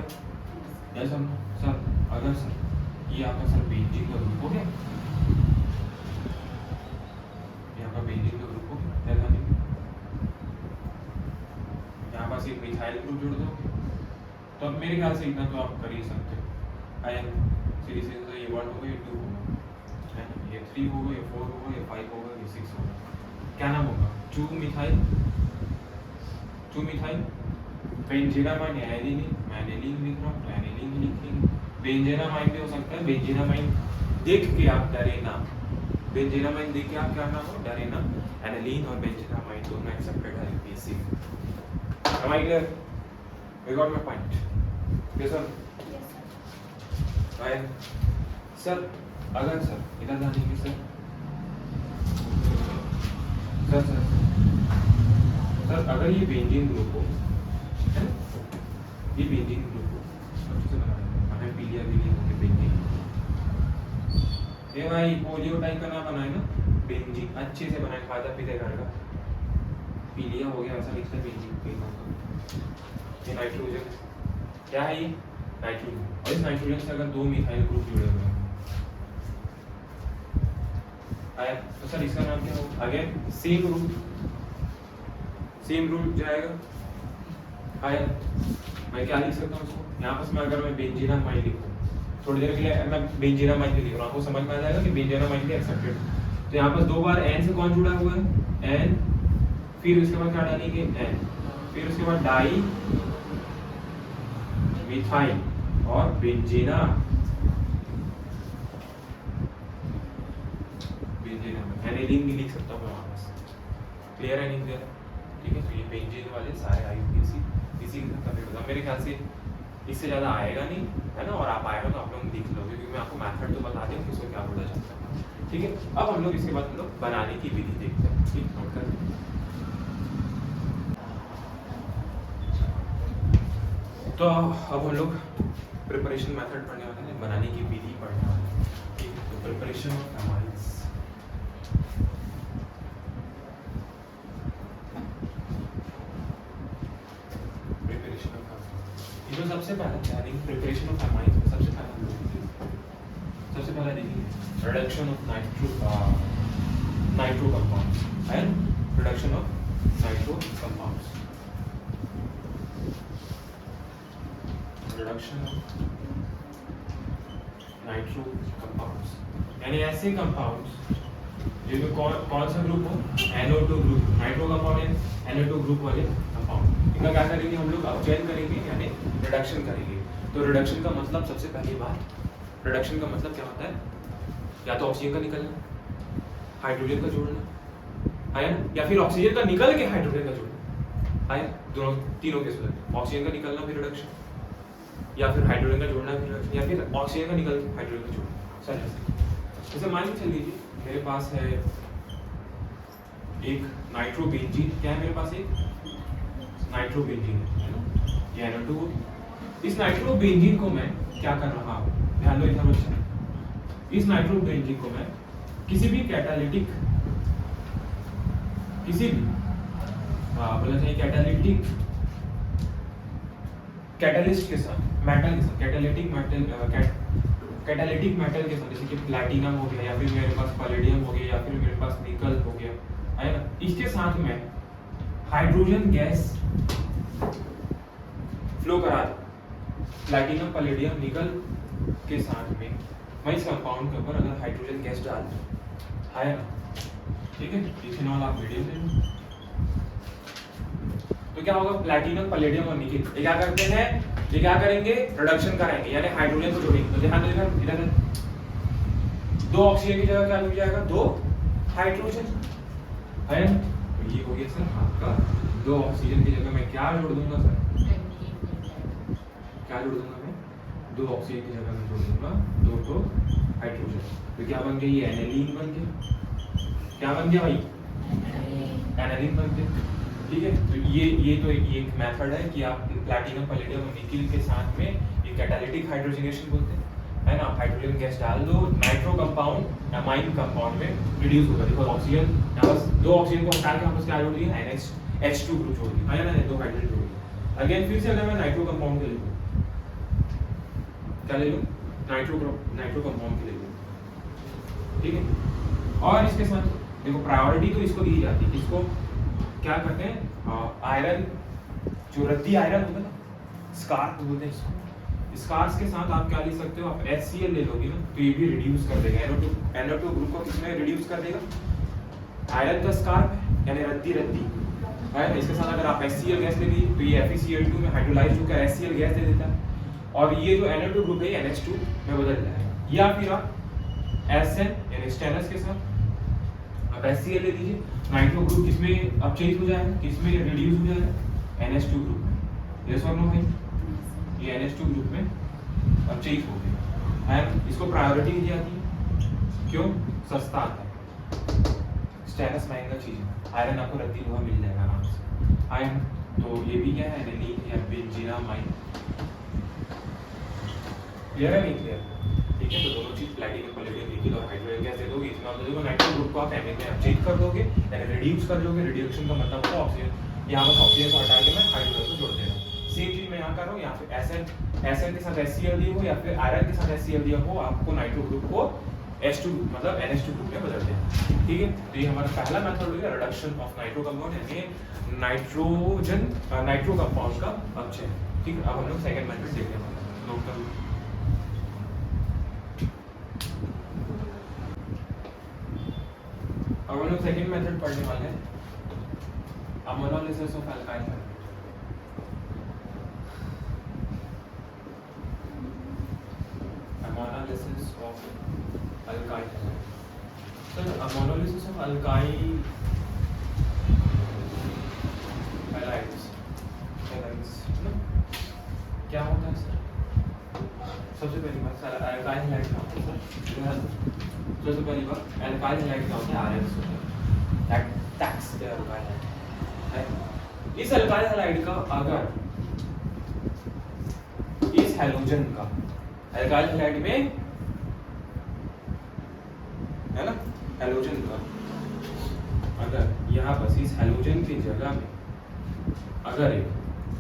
ऐसा सर। अगर सर ये आपका सर बेंजीन का ग्रुप हो गया, ये आपका बेंजीन का ग्रुप हो गया, ऐसा नहीं यहाँ पास एक मिथाइल ग्रुप जोड़ दो तो अब मेरे ख्याल से इतना तो आप कर ही सकते हो, आया सीरीज से तो ये 1 होगा, ये 2 होगा है ना, ये 3 होगा, ये 4 होगा, ये 5 होगा, ये 6 होगा, क्या नाम होगा 2 मिथाइल बेंजीनामाइन एनिलीन, मैं एनिलीन लिख रहा हूँ तो एनिलीन ही लिखेंगे, बेंजीनामाइन भी हो सकता है, बेंजीनामाइन देख के आप डरे ना, बेंजीनामाइन देख के आप क्या नाम हो डरे ना, एनिलीन और बेंजीनामाइन दोनों एक्सेप्टेड है IUPAC। Am I clear? We got my point. Yes sir. Right. Sir अगर सर इधर जानेंगे सर सर सर सर अगर ये बेंजीन ग्रुप हो, है ना, ये बेंजीन ग्रुप हो, हमें पीलिया भी नहीं होगी बेंजीन। ये भाई पोलियो टाइप का ना बनाए ना, बेंजीन अच्छे से बनाए, खाता पीते घर का। पीलिया हो गया ऐसा लिखता है बेंजीन। ये नाइट्रोजन क्या है, ये नाइट्रोजन, और इस नाइट्रोजन से अगर दो मिथाइल ग्रुप जुड़े हुए हैं तो सर इसका नाम क्या होगा? अगेन सेम रूट जाएगा। आया मैं क्या लिख सकता हूँ इसको यहाँ पर, अगर मैं बेंजीनामाइड लिखूँ थोड़ी देर के लिए, मैं बेंजीनामाइड लिख रहा हूँ, आपको समझ में आ जाएगा कि बेंजीनामाइड भी एक्सेप्टेड। तो यहाँ पर दो बार एन से कौन जुड़ा हुआ है, एन, फिर उसके बाद क्या डालेंगे, एन, फिर उसके बाद डाई मिथाइल और बेंजीना, एनिलीन भी लिख सकता हूँ मैं वापस। क्लियर है नहीं क्लियर? ठीक है, तो ये बेंजीन वाले सारे आईयूपीएसी इसी कंप्लीट होगा। मेरे ख्याल से इससे ज़्यादा आएगा नहीं, है ना, और आप आएगा तो आप लोग लिख लोगे, क्योंकि मैं आपको मेथड तो बता दूँ किसको क्या बोला जाता है। ठीक है, अब हम लोग इसके बाद हम लोग बनाने की विधि देखते हैं। ठीक, नोट कर। तो अब हम लोग प्रिपरेशन मेथड पढ़ने वाले हैं, बनाने की विधि पढ़ने वाले हैं। ठीक है, तो प्रिपरेशन ऑफ एमाइड्स। तो सबसे पहला क्या है, प्रिपरेशन ऑफ एमाइड्स में सबसे पहला देखिए reduction of nitro compounds and reduction of nitro compounds, reduction of nitro compounds, यानी ऐसे कंपाउंड्स जिनमें कौन सा ग्रुप हो, NO2 group, nitro compound NO2 group वाले कंपाउंड, इनका क्या करेंगे हम लोग, अपचयन करेंगे यानी रिडक्शन करेंगे। तो रिडक्शन का मतलब, सबसे पहली बात, रिडक्शन का मतलब क्या होता है, या तो ऑक्सीजन का निकलना, हाइड्रोजन का जोड़ना, है ना, या फिर ऑक्सीजन का निकल के हाइड्रोजन का जोड़ना, है, दोनों तीनों केस होते हैं। ऑक्सीजन का निकलना भी रिडक्शन, या फिर हाइड्रोजन का जोड़ना भी रिडक्शन, या फिर ऑक्सीजन का निकल के हाइड्रोजन का जोड़ना। सर जैसे मान के चल लीजिए मेरे पास है एक नाइट्रोबेंजीन, क्या है मेरे पास, एक नाइट्रोबेंजीन है ना, ये NO2। इस नाइट्रोबेंजीन को मैं क्या कर रहा हूँ, ध्यान दो इधर बच्चा, इस नाइट्रोबेंजीन को मैं किसी भी कैटालिटिक, किसी भी बोलना चाहिए कैटालिटिक, कैटलिस्ट के साथ, मेटल के साथ, कैटालिटिक मेटल के साथ, जैसे कि प्लैटिनम हो गया, या फिर मेरे पास पैलेडियम हो गया, या फिर मेरे पास निकल हो गया, है ना, इसके साथ में हाइड्रोजन गैस फ्लो करा दूं, प्लैटिनम पैलेडियम निकल के साथ में मैं इस कंपाउंड के ऊपर अगर हाइड्रोजन गैस डाल दूं, है ना, ठीक है, इथेनॉल आप मीडियम ले लो, तो क्या होगा, प्लैटिनम पैलेडियम और निकल ये क्या करते हैं, ये क्या करेंगे, रिडक्शन कराएंगे, यानी हाइड्रोजन को जोड़ेंगे। तो ध्यान दो इधर दो ऑक्सीजन की जगह क्या मिल जाएगा, दो हाइड्रोजन, है ना, तो ये हो गया सर आपका, दो ऑक्सीजन की जगह मैं क्या जोड़ दूंगा सर, क्या जोड़ दूंगा मैं, दो ऑक्सीजन की जगह में जोड़ दूंगा दो हाइड्रोजन, तो क्या बन गया, ये एनिलीन बन गया, क्या बन गया भाई, एनिलीन बन गया। ठीक है, तो ये एक मेथड है कि आप प्लैटिनम पैलेडियम और निकल के साथ में ये कैटालिटिक हाइड्रोजनेशन बोलते हैं, है ना, हाइड्रोजन गैस डाल दो, नाइट्रो कंपाउंड एमाइन कंपाउंड में रिड्यूस होगा। देखो ऑक्सीजन, यहाँ बस दो ऑक्सीजन को हटा के हम उसके जोड़ दिए NH2 ग्रुप जोड़ दिया, है ना, दो हाइड्रोजन जोड़ दिया। अगेन फिर से अगर मैं नाइट्रो कंपाउंड के ले लूँ, क्या ले लूँ, नाइट्रो कंपाउंड के ले लूँ, ठीक है, और इसके साथ देखो प्रायोरिटी तो इसको दी जाती है, इसको क्या करते हैं, आयरन, जो रद्दी आयरन होता है ना, स्कार्स बोलते हैं इसको, स्कार्स के साथ आप क्या ले सकते हो, आप HCl ले लोगे ना, तो ये भी रिड्यूस कर देगा, NO2 ग्रुप को किसमें रिड्यूस कर देगा, आयरन का स्कार्प है, यानी रद्दी है, इसके साथ अगर आप HCl गैस ले लीजिए तो ये FeCl2 में हाइड्रोलाइज होकर HCl गैस दे देता है, और ये जो NO2 ग्रुप है NH2 में बदल जाएगा, या फिर आप SN यानी स्टेनस के साथ आप HCl ले लीजिए, नाइट्रो ग्रुप किसमें अपचयित हो जाएगा, किसमें रिड्यूस हो जाएगा, NH2 ग्रुप में, यस और नो भाई, ये NH2 ग्रुप में अपचयित हो गया है, इसको प्रायोरिटी दी जाती है, क्यों, सस्ता आता है, स्टेरस महंगा चीज़ है, आयरन आपको रद्दी लोहा मिल जाएगा आराम से। आयरन तो ये भी क्या है, एनानी या बेंजीनामाइन। क्लियर है नहीं क्लियर? ठीक है, तो दोनों चीज प्लैटिनम पैलेडियम निकल और हाइड्रोजन गैस दे दोगे, इथेनॉल दे दोगे, नाइट्रोजन ग्रुप को आप एमिन में अपचेत कर दोगे यानी रिड्यूस कर दोगे। रिड्यूक्शन का मतलब होता है ऑक्सीजन, यहाँ पर ऑक्सीजन को हटा के मैं हाइड्रोजन को जोड़ दे रहा हूँ। सेम चीज मैं यहाँ कर रहा हूँ, यहाँ पे एसएन के साथ HCl दिया हो या फिर आयरन के साथ HCl दिया हो, आपको नाइट्रो ग्रुप को H2 मतलब NH2 ग्रुप में बदल देना। ठीक है, तो ये हमारा पहला मेथड हो गया रिडक्शन ऑफ नाइट्रो कंपाउंड यानी नाइट्रो कंपाउंड का अपचयन। ठीक है, अब हम लोग सेकंड मेथड देखने वाले हैं। नोट कर लो। अब हम लोग सेकंड मेथड पढ़ने वाले हैं, ammonolysis of alkyl hydride. Ammonolysis of alkyl hydride. Sir ammonolysis of alkyl hydrides क्या होता है सर? सबसे पहली बात सर अल्काइल हाइड्राइड क्या होता है सर? सबसे पहली बात अल्काइल हाइड्राइड क्या होता है? आरएच होता है, that tax the alkyl hydride. इस अल्काइल हाइड्राइड का अगर इस हैलोजन का अल्काइल हाइड्राइड में है ना, हैलोजन का अगर यहाँ बस इस हैलोजन की जगह में अगर एक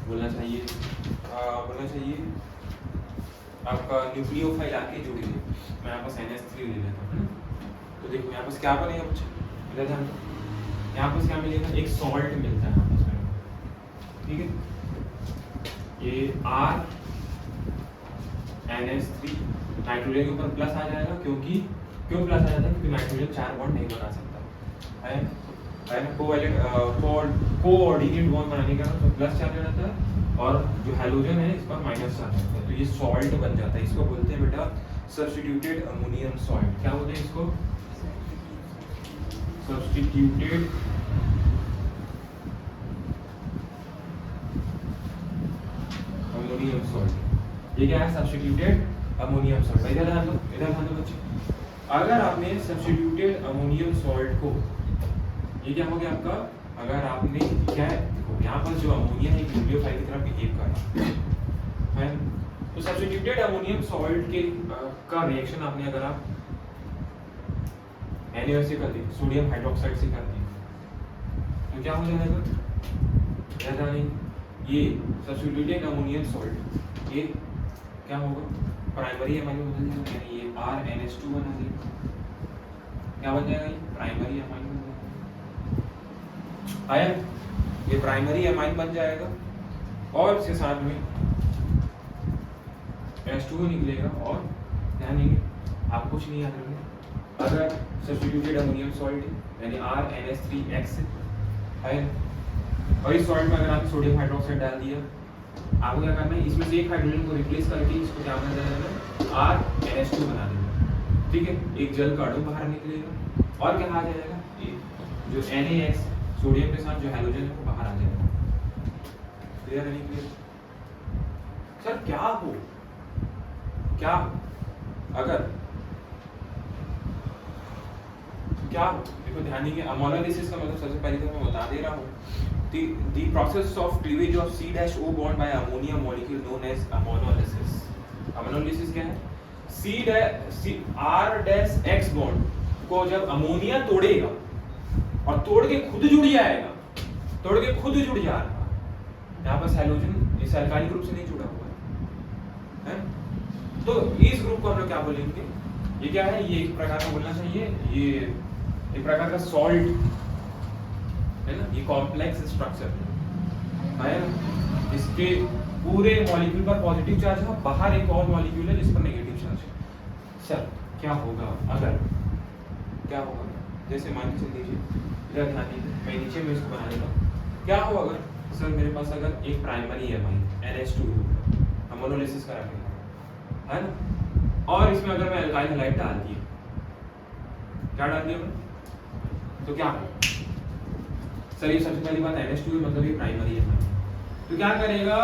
बोलना चाहिए आपका न्यूक्लियोफाइल आके जुड़ी है, मैं यहाँ पर NH3 ले लेता हूँ, तो देखो यहाँ पर क्या बनेगा बच्चे, इधर ध्यान दो, यहाँ पर क्या मिलेगा, एक सॉल्ट मिलता है यहाँ पर। ठीक है, ये R NH3 नाइट्रोजन के ऊपर प्लस आ जाएगा, क्यों प्लस आ जाता है? क्योंकि नाइट्रोजन 4 बॉन्ड नहीं बना सकता है ना, कोऑर्डिनेट बॉन्ड बनाने का तो प्लस चार्ज आ जाता है, और जो हैलोजन है इस पर माइनस चार्ज आता है, तो ये सॉल्ट बन जाता है। इसको बोलते हैं बेटा सब्स्टिट्यूटेड अमोनियम सॉल्ट। क्या बोलते हैं इसको? Substituted ammonium salt. ये क्या है? Substituted ammonium salt. इधर ध्यान दो बच्चे, अगर आपने सब्स्टिट्यूटेड अमोनियम सॉल्ट को, ये क्या हो गया आपका, अगर आपने क्या है देखो यहाँ पर जो अमोनिया है न्यूक्लियोफाइल की तरह बिहेव कर रहा है, तो सब्स्टिट्यूटेड अमोनियम सॉल्ट के का रिएक्शन आपने अगर आप NaOH से कर दी, सोडियम हाइड्रोक्साइड से कर दी, तो क्या हो जाएगा? ऐसा नहीं, ये सब्स्टिट्यूटेड अमोनियम सॉल्ट ये क्या होगा? प्राइमरी अमाइन बदल जाएगा, यानी ये RNH2 बना देगा। क्या बन जाएगा? ये प्राइमरी अमाइन बन जाएगा। आया, ये प्राइमरी अमाइन बन जाएगा, और इसके साथ में H2 निकलेगा, और ध्यान देंगे आप कुछ नहीं याद रखेंगे, अगर सब्स्टिट्यूटेड अमोनियम सॉल्ट यानी RNH3X है, और इस सॉल्ट में अगर आपने सोडियम हाइड्रोक्साइड डाल दिया, आपको क्या करना है, इसमें से एक हाइड्रोजन को रिप्लेस करके इसको क्या बना देना है, RNH2 बना देना। ठीक है, एक जल का अणु बाहर निकलेगा, और क्या आ जाएगा, जो NaX सोडियम के साथ जो हैलोजन है वो बाहर आ जाएगा। क्लियर है नहीं क्लियर? सर क्या अगर देखो ध्यान दीजिए, अमोनोलिसिस का मतलब सबसे पहले तो मैं बता दे रहा हूँ, the process of cleavage of C-O bond by ammonia molecule known as ammonolysis। Ammonolysis क्या है? R-X बॉन्ड को जब अमोनिया तोड़ेगा और तोड़ के खुद जुड़ जा रहा है, यहाँ पर हैलोजन इस अल्काइल ग्रुप से नहीं जुड़ा हुआ है, तो इस ग्रुप को हम लोग क्या बोलेंगे? ये क्या है? ये एक प्रकार का बोलना चाहिए, ये एक प्रकार का सॉल्ट है ना, ये कॉम्प्लेक्स स्ट्रक्चर है ना, इसके पूरे मॉलिक्यूल पर पॉजिटिव चार्ज है, बाहर एक और मॉलिक्यूल है जिस पर नेगेटिव चार्ज है। सर क्या होगा जैसे मान के चल दीजिए, इधर ध्यान दीजिए, मैं नीचे में इसको बना लेता हूँ। क्या हो अगर सर मेरे पास अगर एक प्राइमरी अमाइन NH2 अमोनोलिसिस करा के है ना, और इसमें अगर मैं अल्काइल हैलाइड डाल दिया, क्या डाल दिया मैं, तो क्या होगा सर? ये सबसे पहली बात NH2 मतलब ये प्राइमरी अमाइन, तो क्या करेगा,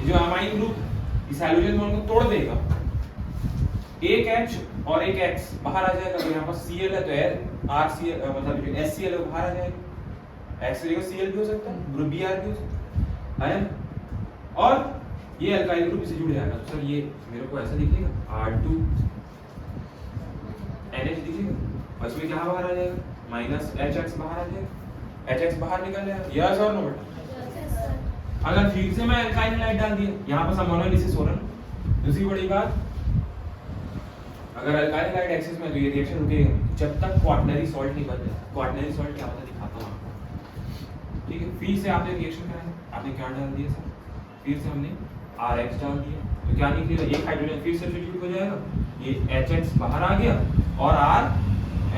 ये जो अमाइन ग्रुप इस हैलोजन बॉन्ड को तोड़ देगा, एक H और एक X बाहर आ जाएगा, तो यहाँ पर Cl है तो RCl मतलब जो HCl है वो बाहर आ जाएगा। X की जगह Cl भी हो सकता है, ग्रुप Br भी हो सकता है ना। और ये अल्काइल ग्रुप से जुड़ जाएगा, तो सर ये मेरे को ऐसा दिखेगा R2 NH दिखेगा, और इसमें क्या बाहर आ जाएगा -HX बाहर आ जाएगा, HX बाहर निकल जाएगा। यस और नो बेटा? अगर फिर से मैं अल्काइल हैलाइड डाल दिया, यहाँ पर समोनोलिसिस हो रहा है। दूसरी बड़ी बात, अगर अल्काइल हैलाइड एक्सिस में तो ये रिएक्शन रुकेगा जब तक क्वाटरनरी सॉल्ट नहीं बन जाए। क्वाटरनरी सॉल्ट क्या होता है दिखाता हूं आपको, ठीक है। फिर से आपने रिएक्शन कराया, आपने क्या डाल दिया सर, फिर से हमने RH डाल दिया, तो क्या निकलेगा, एक हाइड्रोजन फिर सब्स्टिट्यूट हो जाएगा, ये HX बाहर आ गया और R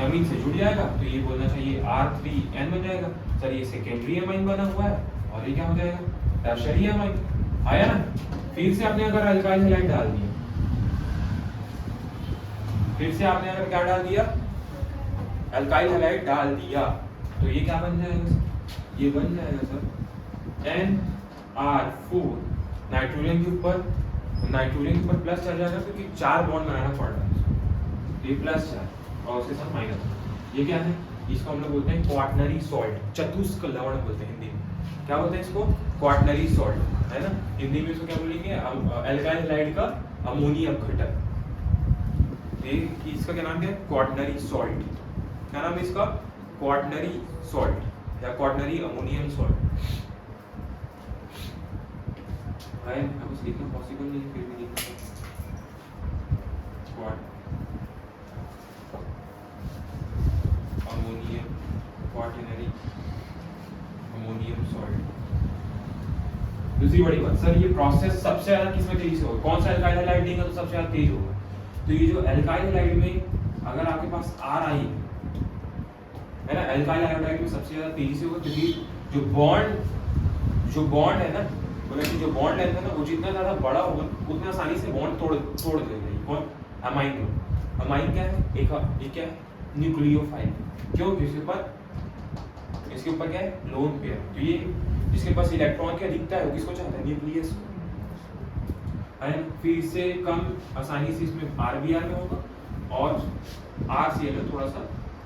एमीन से जुड़ जाएगा, तो ये बोलना चाहिए R3N बन जाएगा। सर ये सेकेंडरी एमाइन बना हुआ है, और ये क्या हो जाएगा, टर्शियरी एमाइन आया ना। फिर से आपने अगर अल्काइल हैलाइड डाल दिया, फिर से आपने अगर क्या डाल दिया, अल्काइल हैलाइड डाल दिया, तो ये क्या बन जाएगा सर, ये बन जाएगा सर NR4 नाइट्रोजन के ऊपर प्लस चल जाएगा, क्योंकि 4 बॉन्ड बनाना पड़ रहा है, तो ये प्लस 4 और उसके साथ माइनस। ये क्या है, इसको हम लोग बोलते हैं क्वाटरनरी सॉल्ट, चतुष्क लवण बोलते हैं हिंदी में। क्या बोलते हैं इसको, क्वाटरनरी सॉल्ट, है ना। हिंदी में इसको क्या बोलेंगे, अल्काइल हैलाइड का अमोनियम घटक। इसका क्या नाम है, क्वाटरनरी सॉल्ट। क्या नाम है इसका, क्वाटरनरी सॉल्ट या क्वाटरनरी अमोनियम सॉल्ट। अब कुछ लिखना पॉसिबल नहीं, फिर भी लिखना अमोनियम, क्वाटरनरी अमोनियम सॉल्ट। दूसरी बड़ी बात सर, ये प्रोसेस सबसे ज्यादा किसमें तेजी से होगा, कौन सा अल्काइल हैलाइड देंगे तो सबसे ज्यादा तेज होगा। तो ये जो अल्काइल हैलाइड में अगर आपके पास RI है ना, अल्काइल हैलाइड में सबसे ज्यादा तेजी से होगा, क्योंकि जो बॉन्ड है ना, मतलब कि जो बॉन्ड लेंथ है ना, वो जितना ज्यादा बड़ा होगा उतना आसानी से बॉन्ड तोड़ देगा। कौन, अमाइन ग्रुप। अमाइन क्या है, एक ये क्या है, न्यूक्लियोफाइल। क्यों, इसके ऊपर क्या है, लोन पेयर। तो ये जिसके पास इलेक्ट्रॉन क्या दिखता है वो किसको चाहता है, न्यूक्लियस को। फिर से कम आसानी से इसमें RBr में होगा, और RCl में थोड़ा सा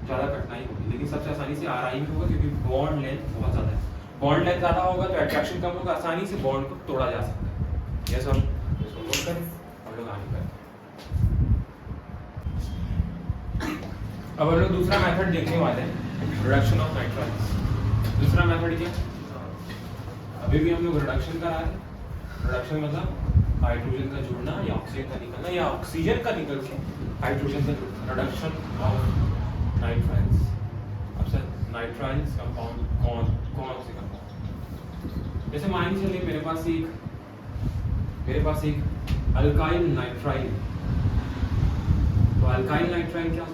ज्यादा कठिनाई होगी, लेकिन सबसे आसानी से RI में होगा, क्योंकि बॉन्ड लेंथ बहुत ज्यादा है। बॉन्ड लेंथ ज्यादा होगा तो अट्रैक्शन कम होगा, आसानी से बॉन्ड को तोड़ा जा सकता है। यस सर, इसको नोट करें, हम लोग आगे करें। अब हम लोग दूसरा मेथड देखने वाले हैं, रिडक्शन ऑफ नाइट्राइल्स। दूसरा मेथड क्या, अभी भी हम लोग रिडक्शन करा रहे हैं। रिडक्शन मतलब हाइड्रोजन का जुड़ना या ऑक्सीजन का निकलना, या ऑक्सीजन का निकल के हाइड्रोजन का जुड़ना, रिडक्शन ऑफ नाइट्राइल्स। अब सर नाइट्राइल्स कंपाउंड कौन से कंपाउंड, जैसे मान चलिए मेरे पास एक अल्काइल नाइट्राइल। तो अल्काइल नाइट्राइल क्या,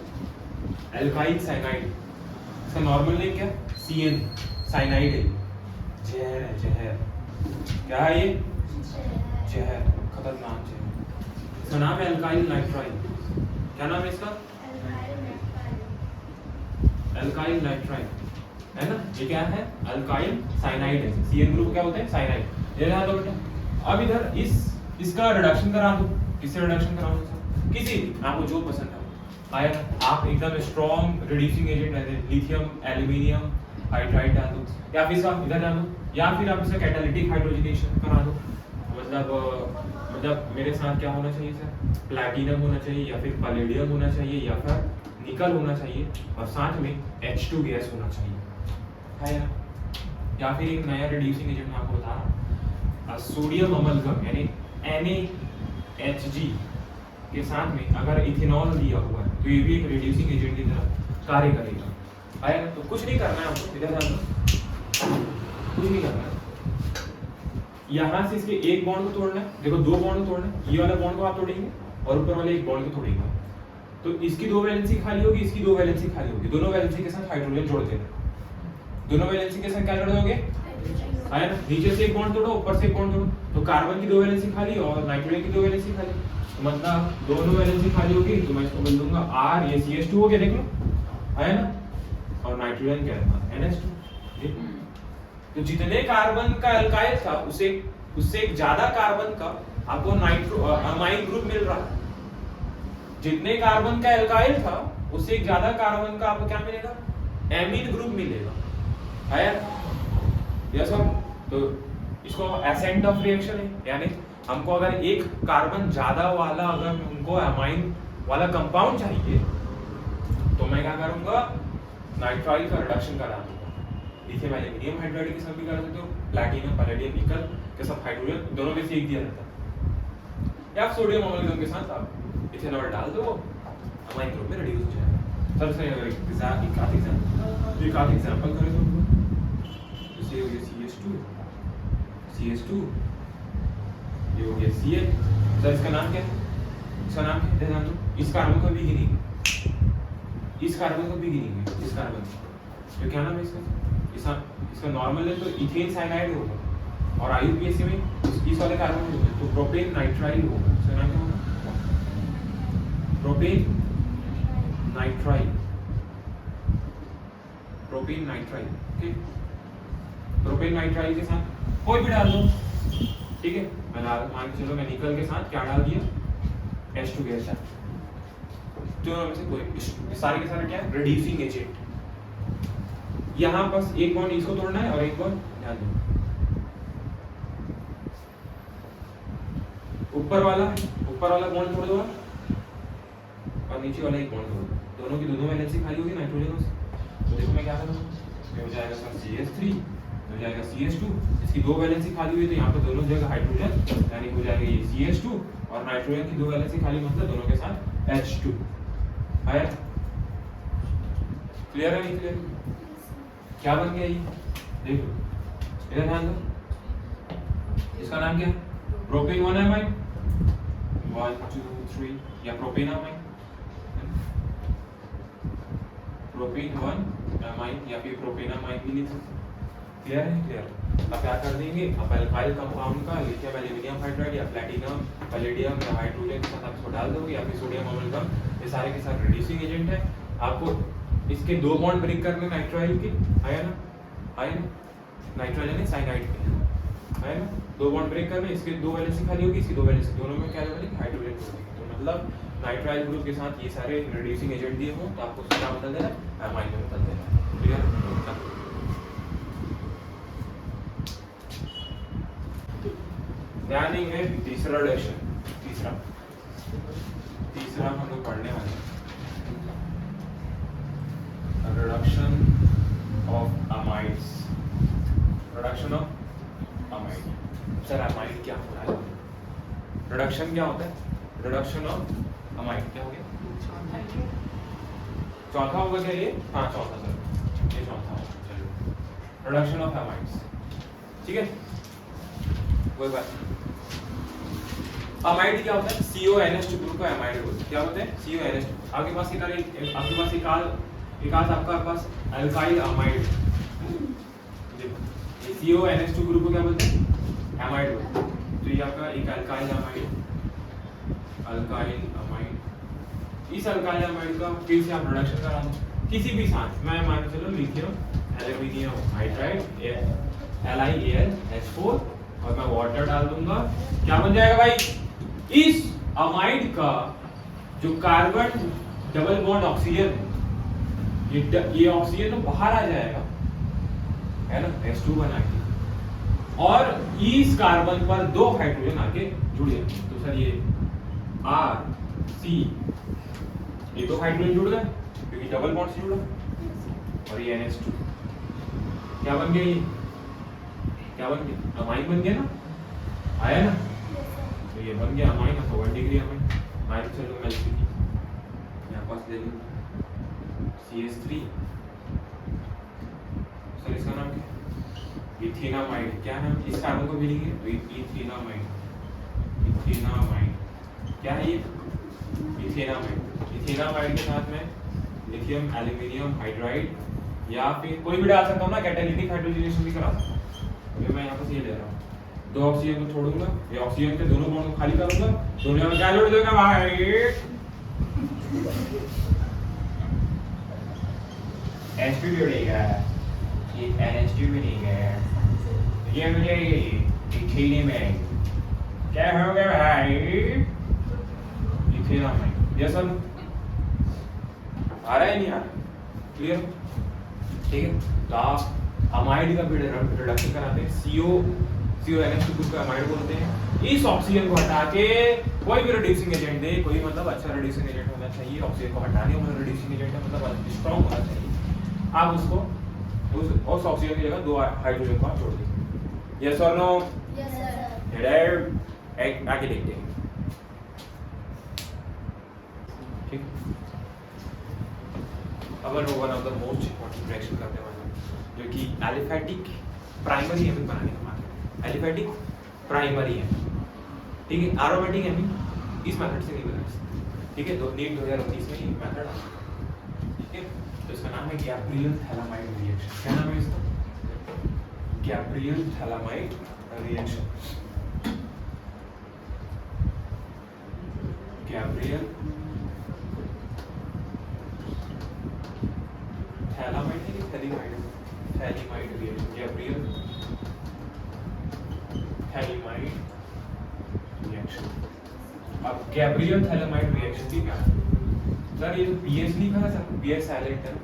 अल्काइल साइनाइड। इसका नॉर्मल नेम क्या, CN साइनाइड है, जहर। क्या है ये, जहर, खतरनाक जहर। इसका नाम है अल्काइल नाइट्राइल। क्या नाम है इसका, अल्काइल नाइट्राइल, है ना। ये क्या है, अल्काइल साइनाइड है। CN ग्रुप क्या होता है, साइनाइड। ये ध्यान दो बेटा। अब इधर इसका रिडक्शन करा दो। किससे रिडक्शन कराओ, किसी आपको जो पसंद है। आप एकदम स्ट्रॉन्ग रिड्यूसिंग एजेंट है, लिथियम एल्यूमिनियम हाइड्राइड डाल दो, या फिर इसका इधर डाल दो, या फिर आप इसका कैटालिटिक हाइड्रोजनेशन करा दो। मतलब मेरे साथ क्या होना चाहिए सर, प्लैटिनम होना चाहिए, या फिर पैलेडियम होना चाहिए, या फिर निकल होना चाहिए, और साथ में H2 गैस होना चाहिए, है ना। या फिर एक नया रिड्यूसिंग एजेंट मैं आपको बता रहा हूँ, सोडियम अमलगम यानी NaHG के साथ में अगर इथेनॉल दिया हुआ है, तो ये भी एक रिड्यूसिंग एजेंट की तरह कार्य करेगा, है ना। तो कुछ नहीं करना है आपको, इधर ध्यान दो, कुछ नहीं करना है। यहाँ से इसके एक बॉन्ड को तोड़ना है, देखो 2 बॉन्ड को तोड़ना है, ये वाला बॉन्ड को आप तोड़ेंगे और ऊपर वाले एक बॉन्ड को तोड़ेंगे, तो इसकी 2 वैलेंसी खाली होगी, इसकी 2 वैलेंसी खाली होगी, दोनों वैलेंसी के साथ हाइड्रोजन जोड़ देना। दोनों वैलेंसी के साथ क्या जोड़ दोगे, है ना। नीचे से एक बॉन्ड तोड़ो, ऊपर से एक बॉन्ड तोड़ो, तो कार्बन की 2 वैलेंसी खाली और नाइट्रोजन की 2 वैलेंसी खाली, तो मतलब दोनों वैलेंसी खाली होगी, तो मैं इसको बोल दूंगा R, ये CH2 हो गया, देख लो, है ना। और नाइट्रोजन क्या है, NH2। तो जितने कार्बन का अल्काइल था उससे एक ज्यादा कार्बन का आपको अमाइन ग्रुप मिल रहा है, जितने कार्बन का एल्काइल था उससे एक ज्यादा कार्बन का आपको क्या मिलेगा, एमीन ग्रुप मिलेगा, है यस सर। तो इसको एसेंट ऑफ रिएक्शन है, यानी हमको अगर एक कार्बन ज्यादा वाला अगर हमको अमाइन वाला कंपाउंड चाहिए तो मैं क्या करूंगा, नाइट्राइल का रिडक्शन करा दूंगा। लिथियम एल्यूमिनियम हाइड्राइड के साथ भी कर सकते हो, प्लैटिनम पैलेडियम निकल के साथ हाइड्रोजन दोनों में से एक दिया जाता है, या आप सोडियम अमोनियम के साथ आप इथेनॉल डाल दो, अमाइन ग्रुप में रिड्यूस हो जाएगा। सर से अगर एक आध एग्जांपल करें तो जैसे हो गया CH2 ये हो गया CH। सर इसका नाम क्या है, इसका नाम क्या है ध्यान दो, इस कार्बन को भी गिनेंगे, इस कार्बन को भी गिनेंगे, इस कार्बन तो क्या नाम है इसका, इसका नॉर्मल है तो इथेन साइनाइड होगा, और IUPAC में इस वाले कार्बन में तो प्रोपेन नाइट्राइल होगा। इसका नाम क्या होगा, propane nitrile, propane nitrile. Okay, propane nitrile के साथ कोई भी डाल दो, ठीक है। मैं मान के चलो मैं निकल के साथ क्या डाल दिया, H2 गैस डाल, दोनों में से कोई, सारे के सारे क्या है, रिड्यूसिंग एजेंट। यहाँ बस एक बॉन्ड इसको तोड़ना है और एक बॉन्ड ध्यान दो, ऊपर वाला बॉन्ड तोड़ दो और नीचे वाला एक बॉन्ड तोड़ दो, दोनों की दोनों वैलेंसी खाली होगी नाइट्रोजन से। तो देखो मैं क्या करूँगा, हो जाएगा सर CH3, हो जाएगा CH2, इसकी दो वैलेंसी खाली हुई तो यहाँ पे दोनों जगह हाइड्रोजन, यानी हो जाएगा ये CH2 और नाइट्रोजन की दो वैलेंसी खाली मतलब दोनों के साथ H2 है। क्लियर है नहीं क्लियर, क्या बन गया ये देखो, इधर ध्यान दो, इसका नाम क्या है, प्रोपेन 1 अमाइन 1 2 3 या प्रोपेन अमाइन, प्रोपेन 1 अमाइन या फिर प्रोपेन अमाइन भी लिख सकते। क्लियर है क्लियर। अब क्या कर देंगे, अब एल्काइल कंपाउंड का लिथियम एल्यूमिनियम हाइड्राइड या प्लैटिनम पैलेडियम या हाइड्रोजन के साथ आप इसको डाल दोगे, या फिर सोडियम अमोनियम, ये सारे के साथ रिड्यूसिंग एजेंट है। आपको इसके दो बॉन्ड ब्रेक करने नाइट्राइल के, आया ना नाइट्रोजन है साइनाइड के, है ना, दो बॉन्ड ब्रेक करने, इसके दो वैलेंसी खाली होगी, इसकी दो वैलेंसी, दोनों में क्या होगा, हाइड्रोजन होगी। तो मतलब नाइट्राइल ग्रुप के साथ ये सारे रिड्यूसिंग एजेंट दिए हो तो आपको क्या बदल देना है, अमाइन में बदल देना है। क्लियर। ध्यान देंगे तीसरा रिडक्शन, तीसरा हम लोग पढ़ने वाले हैं, reduction of amides, reduction of amide. Sir amide क्या होता है, रिडक्शन क्या होता है, रिडक्शन ऑफ अमाइड क्या हो गया, चौथा होगा क्या ये, हाँ चौथा सर, ये चौथा होगा। चलो रिडक्शन ऑफ अमाइड्स, ठीक है, कोई बात नहीं। अमाइड क्या होता है, CONH2 ग्रुप का अमाइड होता है, क्या होता है CONH2। आपके पास एक आपका पास अल्काइल अमाइड, देखो CONH2 ग्रुप को क्या बोलते हैं, अमाइड बोलते हैं। तो ये आपका एक अल्काइल अमाइड, इस अल्काइल अमाइड का फिर से आप रिडक्शन करा दो किसी भी साथ, मैं मान चलो लिथियम एल्यूमिनियम हाइड्राइड LiAlH4 और मैं वाटर डाल दूंगा, क्या बन जाएगा भाई, इस अमाइड का जो कार्बन डबल बॉन्ड ऑक्सीजन है, ये ऑक्सीजन तो बाहर आ जाएगा, है ना, H2 बना के, और इस कार्बन पर दो हाइड्रोजन आके जुड़ जाएंगे। तो सर ये RC, ये दो हाइड्रोजन जुड़ गए क्योंकि डबल बॉन्ड से जुड़ा, और ये NH2 क्या बन गया, ये क्या बन गया, अमाइन बन गया ना, आया ना, तो ये बन गया अमाइन, तो 1 डिग्री अमाइन। मान चलो मैं यहाँ पास ले लूँ CH3, सर इसका नाम क्या है, इथेनामाइड, क्या नाम, इस कार्बन को भी लिखेंगे तो इथेनामाइड, क्या है ये, इथेनामाइड के साथ में लिथियम एल्यूमिनियम हाइड्राइड या फिर कोई भी डाल सकता हूँ ना, कैटालिटिक हाइड्रोजनेशन भी करा। अभी मैं यहाँ पर ये ले रहा हूँ, दो ऑक्सीजन को छोड़ूंगा, ये ऑक्सीजन के दोनों बॉन्ड को खाली करूंगा, दोनों में क्या जोड़ दूंगा भाई, H2 जोड़ेगा, ये NH2 भी नहीं गया, ये मुझे इथेनामाइड क्या हो गया भाई, इथेनामाइड। यस और नो? आ रहा है नहीं आ रहा? क्लियर? ठीक है, तो आप अमाइड का भी रिडक्शन कराते हैं, CONH2 ग्रुप का अमाइड बोलते हैं। इस ऑक्सीजन को हटा के कोई भी रिड्यूसिंग एजेंट दे, कोई मतलब अच्छा रिड्यूसिंग एजेंट होना चाहिए, ऑक्सीजन को हटा के मतलब रिड्यूसिंग एजेंट है मतलब स्ट्रांग होना चाहिए। आप उसको उस ऑक्सीजन की जगह 2 हाइड्रोजन को आप जोड़ दीजिए। यस और नो? Yes sir. हेड आगे देखते हैं। ठीक, अब one of the most important reaction करने वाला जो कि एलिफैटिक प्राइमरी एमिन बनाने का मामला है। एलिफैटिक प्राइमरी एमिन, ठीक है, एरोमेटिक एमिन इस मेथड से नहीं बना सकते। ठीक है, नीट 2019 में ये मेथड है। ठीक है, तो इसका नाम है गैब्रियल थैलामाइड रिएक्शन। क्या नाम है इसका? Gabriel phthalimide reaction. Gabriel phthalimide है कि phthalimide? Phthalimide reaction, Gabriel phthalimide reaction. अब गैब्रियल थैलामाइड रिएक्शन की क्या है सर? ये तो पीएच लिखा है सर, पीएच साइलेंट है।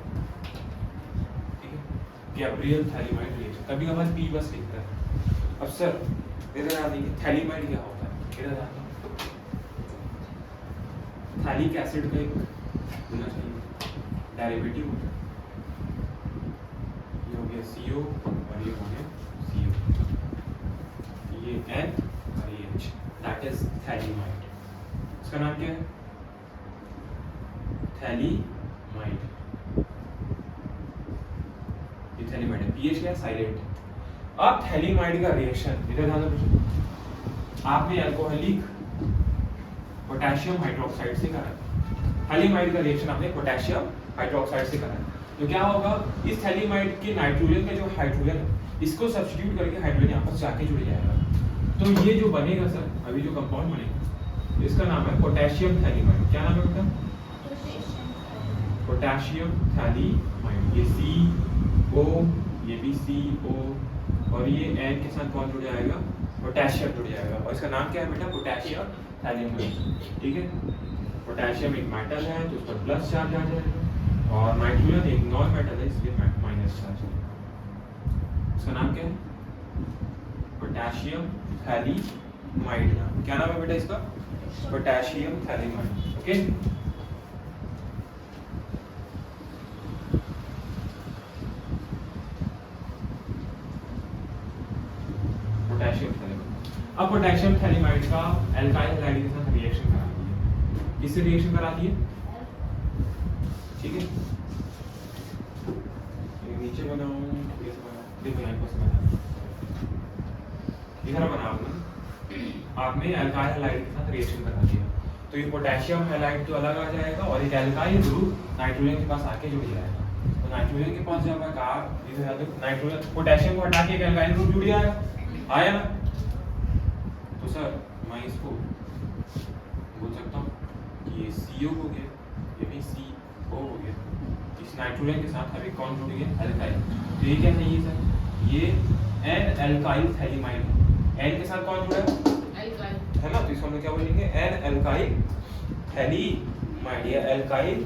ठीक है, गैब्रियल थैलीमाइड रिएक्शन, कभी कभार पी बस लिखता है। अब सर इधर आ देखिए, थैलीमाइड क्या होता है? इधर आ, थैलिक एसिड का एक होना चाहिए डेरिवेटिव होता है। ये हो गया CO और ये हो गया CO, ये N और ये H, दैट इज थैलीमाइड। इसका नाम क्या है? थैलीमाइड। ये थैलीमाइड है, पीएच क्या है? साइलेंट है। अब थैलीमाइड का रिएक्शन इधर ध्यान दो, आपने अल्कोहलिक पोटेशियम हाइड्रोक्साइड से करा है। थैलीमाइड का रिएक्शन आपने पोटेशियम हाइड्रोक्साइड से करा है। तो क्या होगा, इस थैलीमाइड के नाइट्रोजन का जो हाइड्रोजन है इसको सब्स्टिट्यूट करके हाइड्रोजन आपस जाके जुड़ जाएगा। तो ये जो बनेगा सर, अभी जो कंपाउंड बनेगा इसका नाम है पोटेशियम थैलीमाइड। क्या नाम है बेटा? Potassium phthalimide. ये CO, ये भी CO और ये N के साथ कौन जुड़ जाएगा? पोटेशियम जुड़ जाएगा। और इसका नाम क्या है बेटा? Potassium phthalimide. ठीक है, पोटेशियम एक मेटल है तो उस पर प्लस चार्ज आ जाएगा और नाइट्रोजन एक नॉन मेटल है इसलिए माइनस चार्ज है। इसका नाम क्या है? Potassium phthalimide. नाम क्या नाम है बेटा इसका? Potassium phthalimide. Okay, potassium phthalimide. अब पोटेशियम थैलीमाइड का एल्काइल हैलाइड के साथ रिएक्शन करा दिए। किससे रिएक्शन करा दिए? ठीक है, नीचे बनाऊं ये सब बनाऊं, देखो यहाँ पर बना इधर बनाओ ना। आपने एल्काइल हैलाइड के साथ रिएक्शन करा दिया तो ये पोटेशियम हैलाइड तो अलग आ जाएगा और एक एल्काइल ग्रुप नाइट्रोजन के पास आके जुड़ जाएगा। तो नाइट्रोजन के पास जब नाइट्रोजन पोटेशियम को हटा के एक एल्काइल ग्रुप जुड़ जाएगा, आया ना? तो सर मैं इसको बोल सकता हूँ कि ये CO हो गया, ये भी CO हो गया। इस नाइट्रोजन के साथ अभी कौन जुड़ गया? एल्काइल। तो ये क्या है? ये सर ये N एल्काइल थैलीमाइड है। N के साथ कौन जुड़ा एल्काइल है ना? तो इसको हम लोग क्या बोलेंगे? N एल्काइल थैलीमाइड या एल्काइल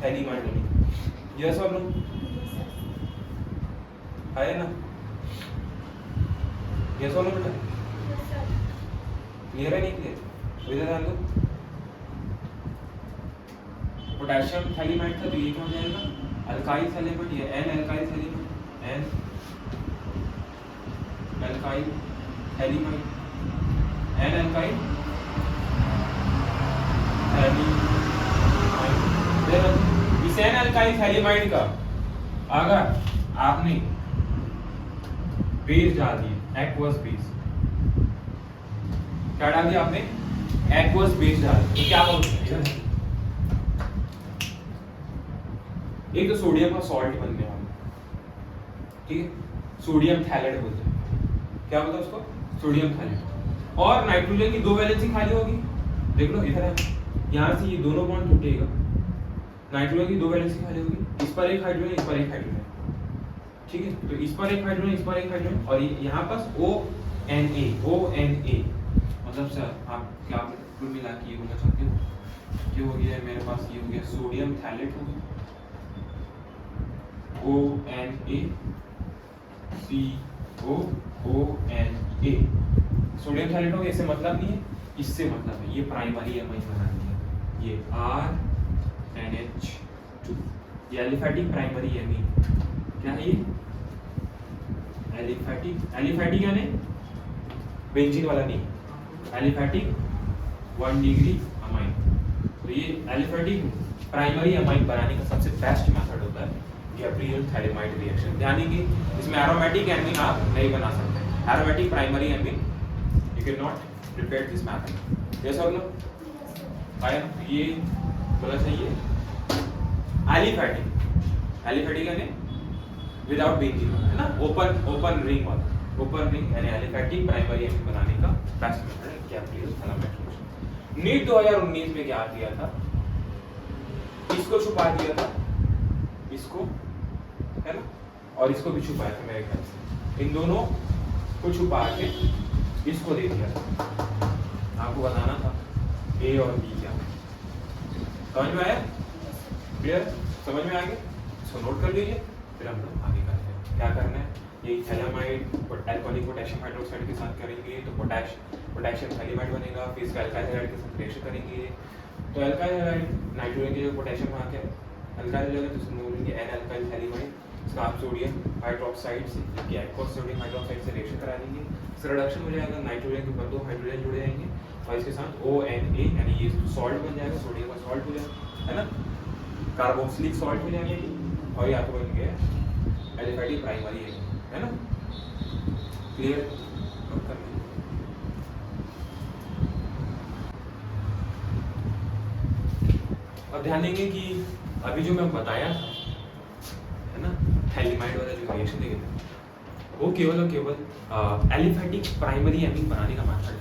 थैलीमाइड बोलेंगे। यस और नो? है ना? यस और नो बेटा? क्लियर है नहीं क्लियर? इधर ध्यान दो, पोटेशियम थैलीमाइड था तो ये कौन जाएगा? Alkyl phthalimide. ये N alkyl phthalimide, N alkyl phthalimide, N alkyl phthalimide. इस N एल्काइल थैलीमाइड का अगर आपने बेस डाल दिए, एक्वस बेस, क्या डाल दिया आपने? एक्वस बेस डाल दिया, तो क्या बोलते हैं? एक तो सोडियम का सॉल्ट बनने वाला, ठीक है, सोडियम थैलेट बोलते हैं। क्या बोलते हैं उसको? Sodium phthalate. और नाइट्रोजन की 2 वैलेंसी खाली होगी, देख लो इधर है, यहाँ से ये दोनों बॉन्ड टूटेगा, नाइट्रोजन की 2 वैलेंसी खाली होगी, इस पर एक हाइड्रोजन, इस पर एक हाइड्रोजन, ठीक है, तो इस पर एक हाइड्रोजन, इस पर एक हाइड्रोजन और यहाँ पास ONA मतलब सर आप क्या कुल मिला के ये बोलना चाहते हो ये हो गया मेरे पास, ये हो गया सोडियम थैलेट हो गया, ONaCOONA। सोडियम थैलेट हो गया, इससे मतलब नहीं है, इससे मतलब है, ये प्राइमरी एमाइन बनानी है, ये RNH2, ये एलिफैटिक प्राइमरी एमीन। क्या है ये? एलिफैटिक। एलिफैटिक यानी बेंजीन वाला नहीं, एलिफैटिक 1 डिग्री अमाइन। तो ये एलिफैटिक प्राइमरी अमाइन बनाने का सबसे बेस्ट मेथड होता है गैब्रियल थैलेमाइड रिएक्शन। ध्यान देंगे, इसमें एरोमेटिक एमीन आप नहीं बना सकते, aromatic primary amine you can not prepare this method. Yes और नो? आया ये बोला चाहिए एलिफैटिक। एलिफैटिक यानी विदाउट बेंजीन है ना, ओपन रिंग वाला, ओपन रिंग यानी एलिफैटिक प्राइमरी एमीन बनाने का बेस्ट मेथड है गैब्रियल थैलेमाइड रिएक्शन। नीट 2019 में क्या किया था, इसको छुपा दिया था, इसको है ना, और इसको भी छुपाया था मेरे ख्याल से, इन दोनों को छुपा के इसको दे दिया था। आपको बताना था ए और बी क्या। समझ में आया? क्लियर? समझ में आ गया? इसको नोट कर लीजिए, फिर हम लोग आगे करते हैं। क्या करना है, ये थैलेमाइड अल्कोहलिक पोटेशियम हाइड्रोक्साइड के साथ करेंगे तो पोटेशियम थैलेमाइड बनेगा, फिर इसका अल्काइल हैलाइड के साथ रिएक्शन करेंगे तो अल्काइल हैलाइड नाइट्रोजन की जगह पोटेशियम आ गया, अल्काइल जगह तो इसमें बोलेंगे एन अल्काइल थैलेमाइड, इसका आप सोडियम हाइड्रोक्साइड से या एक्वस सोडियम हाइड्रोक्साइड से रिएक्शन करा देंगे, इसका रिडक्शन हो जाएगा, नाइट्रोजन के ऊपर 2 हाइड्रोजन जुड़ जाएंगे और इसके साथ ONA यानी ये सॉल्ट बन जाएगा, सोडियम का सॉल्ट हो जाएगा, है ना, कार्बोक्सिलिक सॉल्ट हो जाएगा और ये आपको बन गया एलिफैटिक प्राइमरी है ना। क्लियर? अब ध्यान देंगे कि अभी जो मैं बताया था है ना, थैलेमाइड वाला जो रिएक्शन देखे थे, वो केवल और केवल एलिफैटिक प्राइमरी एमीन बनाने का मेथड है।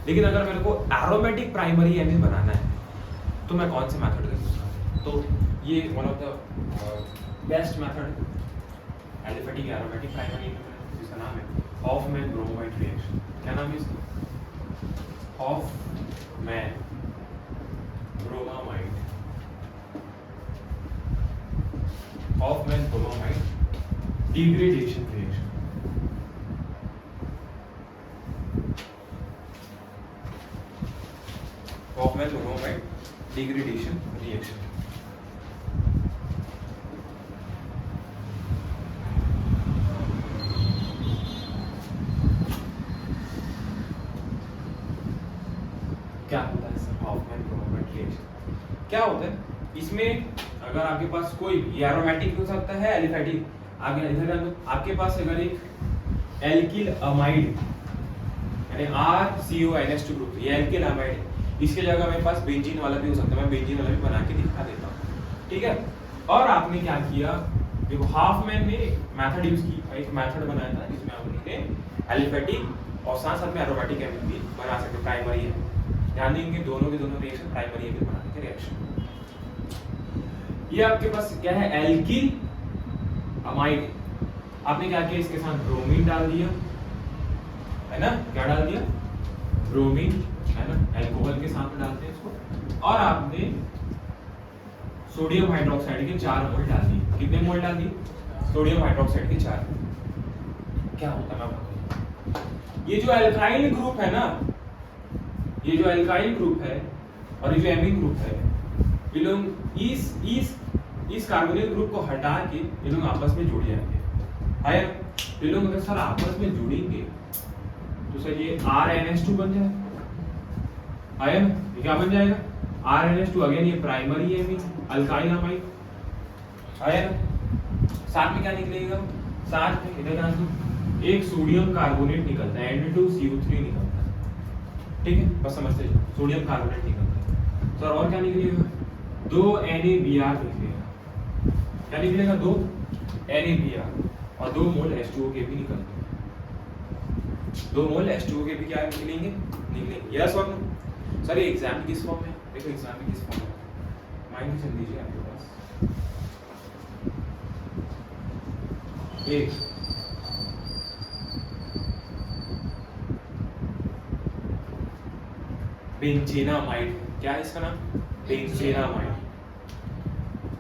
लेकिन अगर मेरे को एरोमेटिक प्राइमरी एमीन बनाना है तो मैं कौन से मेथड का यूज करूँ? तो ये one of the best method aliphatic aromatic primary amine, जिसका नाम है हॉफमैन ब्रोमाइड रिएक्शन। क्या नाम है इसका? Hoffmann bromide, Hoffmann bromide degradation reaction. Hoffmann bromide degradation reaction. क्या होता है सर हॉफमैन ब्रोमाइड रिएक्शन? क्या होता है इसमें, अगर आपके पास कोई भी एरोमेटिक हो सकता है, एलिफैटिक, आगे इधर आपके पास अगर एक एल्किल अमाइड यानी RCONH2 ग्रुप, ये एल्किल अमाइड, इसके जगह मेरे पास बेंजीन वाला भी हो सकता है, मैं बेंजीन वाला भी बना के दिखा देता हूँ, ठीक है। और आपने क्या किया, देखो हाफमैन ने मेथड यूज की, एक मेथड बनाया था जिसमें हमने एलिफैटिक और साथ साथ में एरोमेटिक एमीन भी बना सकते, प्राइमरी है। ध्यान देंगे दोनों के दोनों रिएक्शन प्राइमरी एमीन बनाने के रिएक्शन। ये आपके पास क्या है, एल्किल अमाइड, आपने क्या किया, इसके साथ ब्रोमीन डाल दिया, है ना, क्या डाल दिया, ब्रोमीन, है ना, अल्कोहल के साथ में डालते हैं इसको, और आपने सोडियम हाइड्रोक्साइड के 4 मोल डाल दिए। कितने मोल डाल दिए? सोडियम हाइड्रोक्साइड के 4। क्या होता है मैं बताऊं, ये जो अल्काइल ग्रुप है ना, ये जो अल्काइल ग्रुप है और ये जो एमीन ग्रुप है, ये लोग इस कार्बोनिल ग्रुप को हटा के ये लोग आपस में जुड़ जाएंगे। आया, ये लोग अगर सर आपस में जुड़ेंगे तो सर ये RNH2 बन जाएगा। आया, ये क्या बन जाएगा, RNH2, अगेन ये प्राइमरी एमीन अल्काइल अमाइड। आया, साथ में क्या निकलेगा, साथ में इधर एक सोडियम कार्बोनेट निकलता है, N2CO3 निकलता है, ठीक है, बस समझते जाओ, सोडियम कार्बोनेट निकलता है। सर और क्या निकलेगा, 2 NaBr निकलेगा। क्या निकलेगा, 2 NaBr और 2 मोल H2O के भी निकलते हैं। 2 मोल H2O के भी क्या निकलेंगे, यस और नो। सर ये एग्जाम में किस फॉर्म में, देखो एग्जाम में किस फॉर्म में, माइंड चल दीजिए आपके पास। एक बेंजीनामाइड, क्या है इसका नाम, बेंजेनामाइड।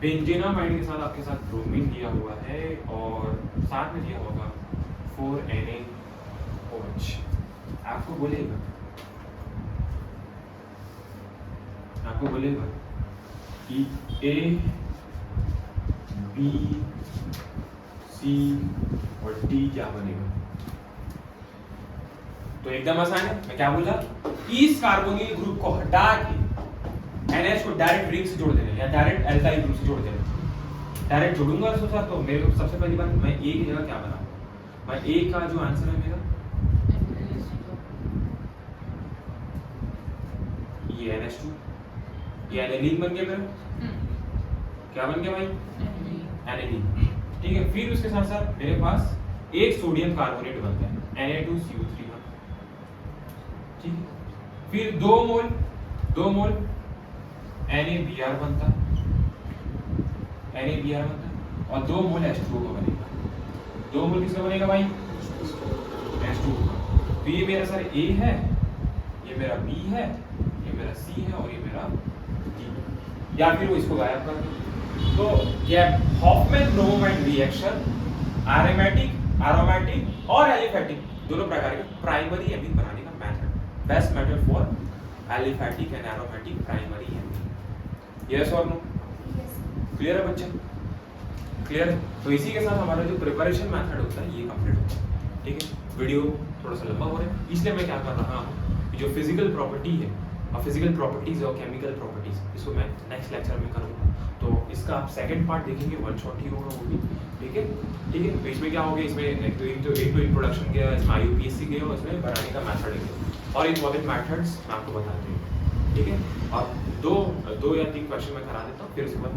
बेंजेनामाइड के साथ आपके साथ ब्रोमीन दिया हुआ है और साथ में दिया होगा 4NaOH। आपको बोलेगा कि A, B, C और D क्या बनेगा। तो एकदम आसान है। मैं क्या बोला, इस कार्बोनिल ग्रुप को हटा के NH को डायरेक्ट रिंग से जोड़ देना या डायरेक्ट एल्काइल ग्रुप से जोड़ देना। डायरेक्ट जोड़ूंगा उसके साथ तो मेरे को सबसे पहली बात मैं A की जगह क्या बनाऊंगा, मैं A का जो आंसर है मेरा ये NH2, ये एनिलीन बन गया मेरा। क्या बन गया भाई, एनिलीन। ठीक है, फिर उसके साथ साथ मेरे पास एक सोडियम कार्बोनेट बनता है Na2CO3। ठीक, फिर 2 मोल NaBr बनता है और 2 मोल H2O का बनेगा। 2 मोल किसका बनेगा भाई, H2O का। तो ये मेरा सर A है, ये मेरा B है, ये मेरा C है और ये मेरा D। या फिर वो इसको गायब कर दो। तो ये हॉफमैन-ब्रोमाइड रिएक्शन एरोमेटिक और एलिफैटिक दोनों प्रकार के प्राइमरी एमीन बनाने का method, best method for aliphatic and aromatic primary amine. Yes और नो, क्लियर है बच्चे, क्लियर है। तो इसी के साथ हमारा जो प्रिपरेशन मेथड होता है ये कंप्लीट होता है। ठीक है, वीडियो थोड़ा सा लंबा हो रहा है इसलिए मैं क्या कर रहा हूँ कि जो फिजिकल प्रॉपर्टी है और फिजिकल प्रॉपर्टीज और केमिकल प्रॉपर्टीज इसको मैं नेक्स्ट लेक्चर में करूँगा। तो इसका आप सेकंड पार्ट देखेंगे, 1 शॉट ही होगा वो भी। ठीक है, तो इसमें क्या हो गया, इसमें एक तो इंट्रोडक्शन गया, इसमें IUPAC गया और इसमें बनाने का मेथड है और इंपॉर्टेंट मेथड्स मैं आपको बताते हैं। ठीक है, और दो या 3 क्वेश्चन मैं करा देता हूँ, फिर उसके बाद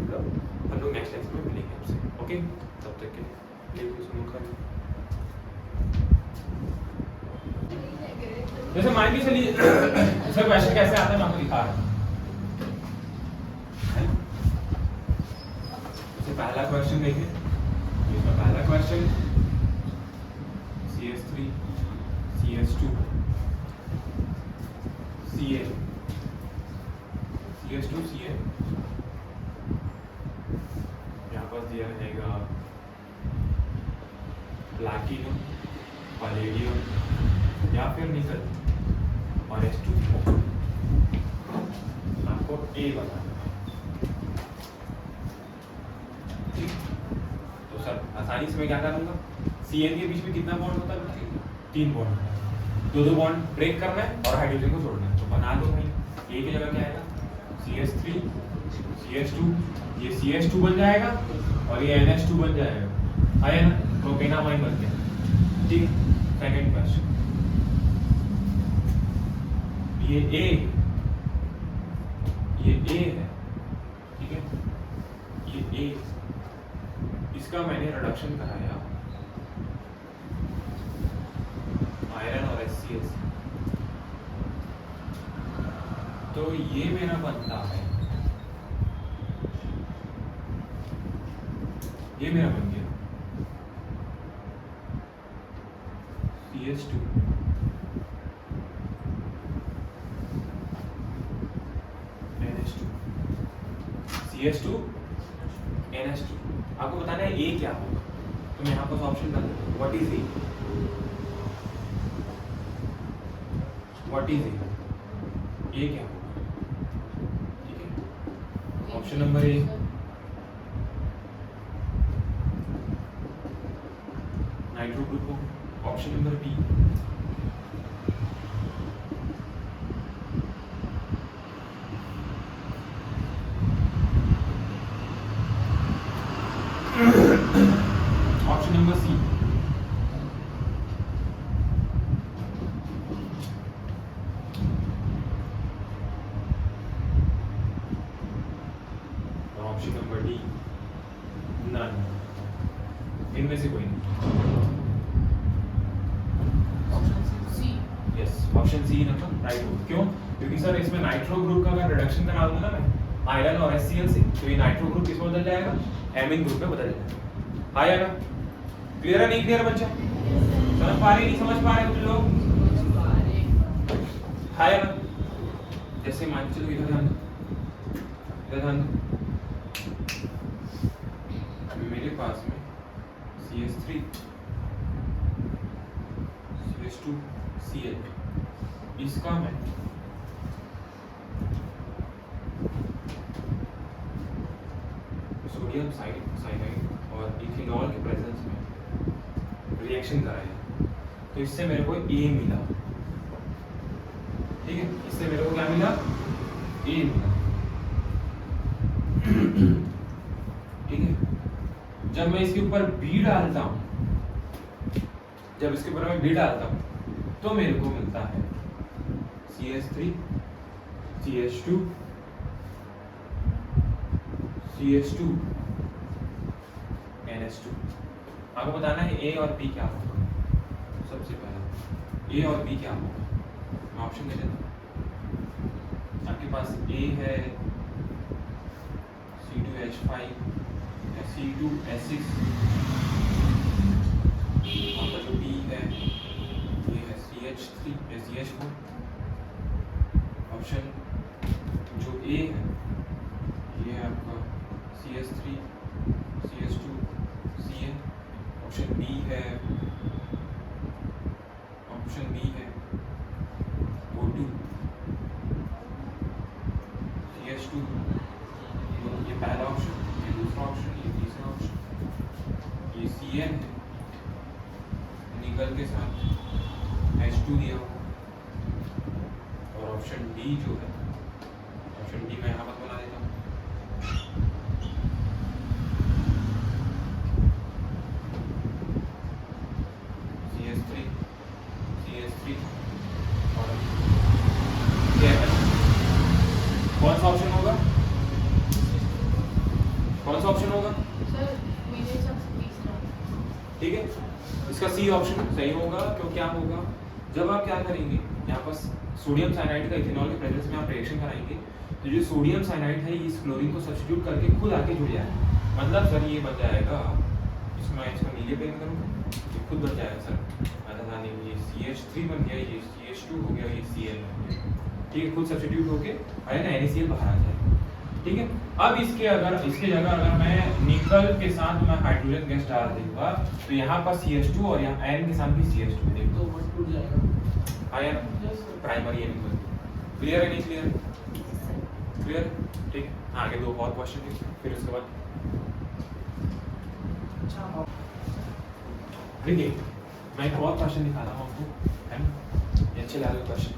हम लोग नेक्स्ट लेक्चर में मिलेंगे आपसे। ओके, तब तक के लिए जैसे मान के चलिए सर क्वेश्चन कैसे आता है मैं आपको दिखा रहा हूँ। पहला क्वेश्चन देखिए, इसका पहला question CH3 CH2 Cl CH2 Cl यहाँ पर दिया रहेगा प्लैटिनम, पैलेडियम या फिर निकल और H2O। आपको A बताना। तो सर आसानी से मैं क्या करूंगा, Cl के बीच में कितना बॉन्ड होता है, 3 बॉन्ड। 2 बॉन्ड ब्रेक करना है और हाइड्रोजन को जोड़ना है। तो बना दो भाई, A की जगह क्या आएगा, CH3 CH2, ये CH2 बन जाएगा और ये NH2 बन जाएगा, आया ना, प्रोपेनामाइन बन गया। ठीक है, सेकंड क्वेश्चन, ये A है, ठीक है, ये A, इसका मैंने रिडक्शन कराया आयरन और HCl से, तो ये मेरा बनता है, ये मेरा बन गया CH2 NH2 CH2 NH2। आपको बताना है A क्या होगा, तो मैं यहाँ पर ऑप्शन कर दूँ, व्हाट इज A, A क्या होगा। ठीक है, option number A nitro group हो, option number B option number C और ऑप्शन नंबर D नन, इनमें से कोई नहीं। Yes, option C number right होगा। क्यों, क्योंकि सर इसमें नाइट्रो ग्रुप का अगर रिडक्शन करा दूंगा ना मैं आयरन और HCl से, तो ये नाइट्रो ग्रुप किस में बदल जाएगा, एमीन ग्रुप में बदल जाएगा। आया ना, क्लियर है नहीं क्लियर बच्चा, समझ पा रहे नहीं समझ पा रहे कुछ लोग, आया ना। जैसे मान के चलो इधर ध्यान दो, इधर ध्यान दो, मेरे पास में CH3 CH2 Cl, इसका मैं सोडियम साइनाइड और इथेनॉल के प्रेजेंस में रिएक्शन कराया, तो इससे मेरे को A मिला। ठीक है, इससे मेरे को क्या मिला? A मिला। ठीक है, जब मैं इसके ऊपर B डालता हूं, जब इसके ऊपर मैं B डालता हूं तो मेरे को मिलता है CH3 CH2 CH2 NH2। आपको बताना है A और B क्या होगा। सबसे पहले A और B क्या होगा, मैं ऑप्शन दे देता हूं। आपके पास A है C2H5 या C2H6, आपका जो B है ये है CH3 या CH4। ऑप्शन जो A है ये है आपका CH3 CH2 Cl। Option B है O2 CH2। ये पहला ऑप्शन, ये दूसरा ऑप्शन, ये तीसरा ऑप्शन। ये Cl है, निकल के साथ H2 दिया हुआ। और ऑप्शन D जो है, ऑप्शन D मैं यहाँ पर बना देता हूँ। CH3 और क्या है, कौन सा ऑप्शन होगा? कौन सा ऑप्शन होगा? सर मेरे हिसाब से तीसरा। ठीक है, इसका सी ऑप्शन सही होगा। क्यों क्या होगा, जब आप क्या करेंगे, यहाँ पर सोडियम साइनाइड का इथेनॉल के प्रेजेंस में आप रिएक्शन कराएंगे तो जो सोडियम साइनाइड है इस क्लोरीन को सब्स्टिट्यूट करके खुद आके जुड़ जाएगा। मतलब सर ये बन जाएगा, इसमें इसको नीले पेन करूँगा, ये खुद बन जाएगा सर। मतलब ये CH3 बन गया, ये CH2 हो गया, ये Cl बन गया। ठीक है, खुद सब्स्टिट्यूट होके है ना NaCl बाहर आ जाएगा। ठीक है, अब इसके जगह अगर मैं निकल के साथ मैं हाइड्रोजन गैस डाल दूंगा तो यहाँ पर CH2 और यहाँ आयरन के साथ भी CH2 देख तो वो टूट जाएगा। हाँ यार, प्राइमरी एनिमल। क्लियर है नहीं क्लियर? क्लियर, ठीक। आगे दो और क्वेश्चन है, फिर उसके बाद देखिए मैं एक और क्वेश्चन दिखा रहा हूँ आपको, है ना, ये अच्छे लगे क्वेश्चन।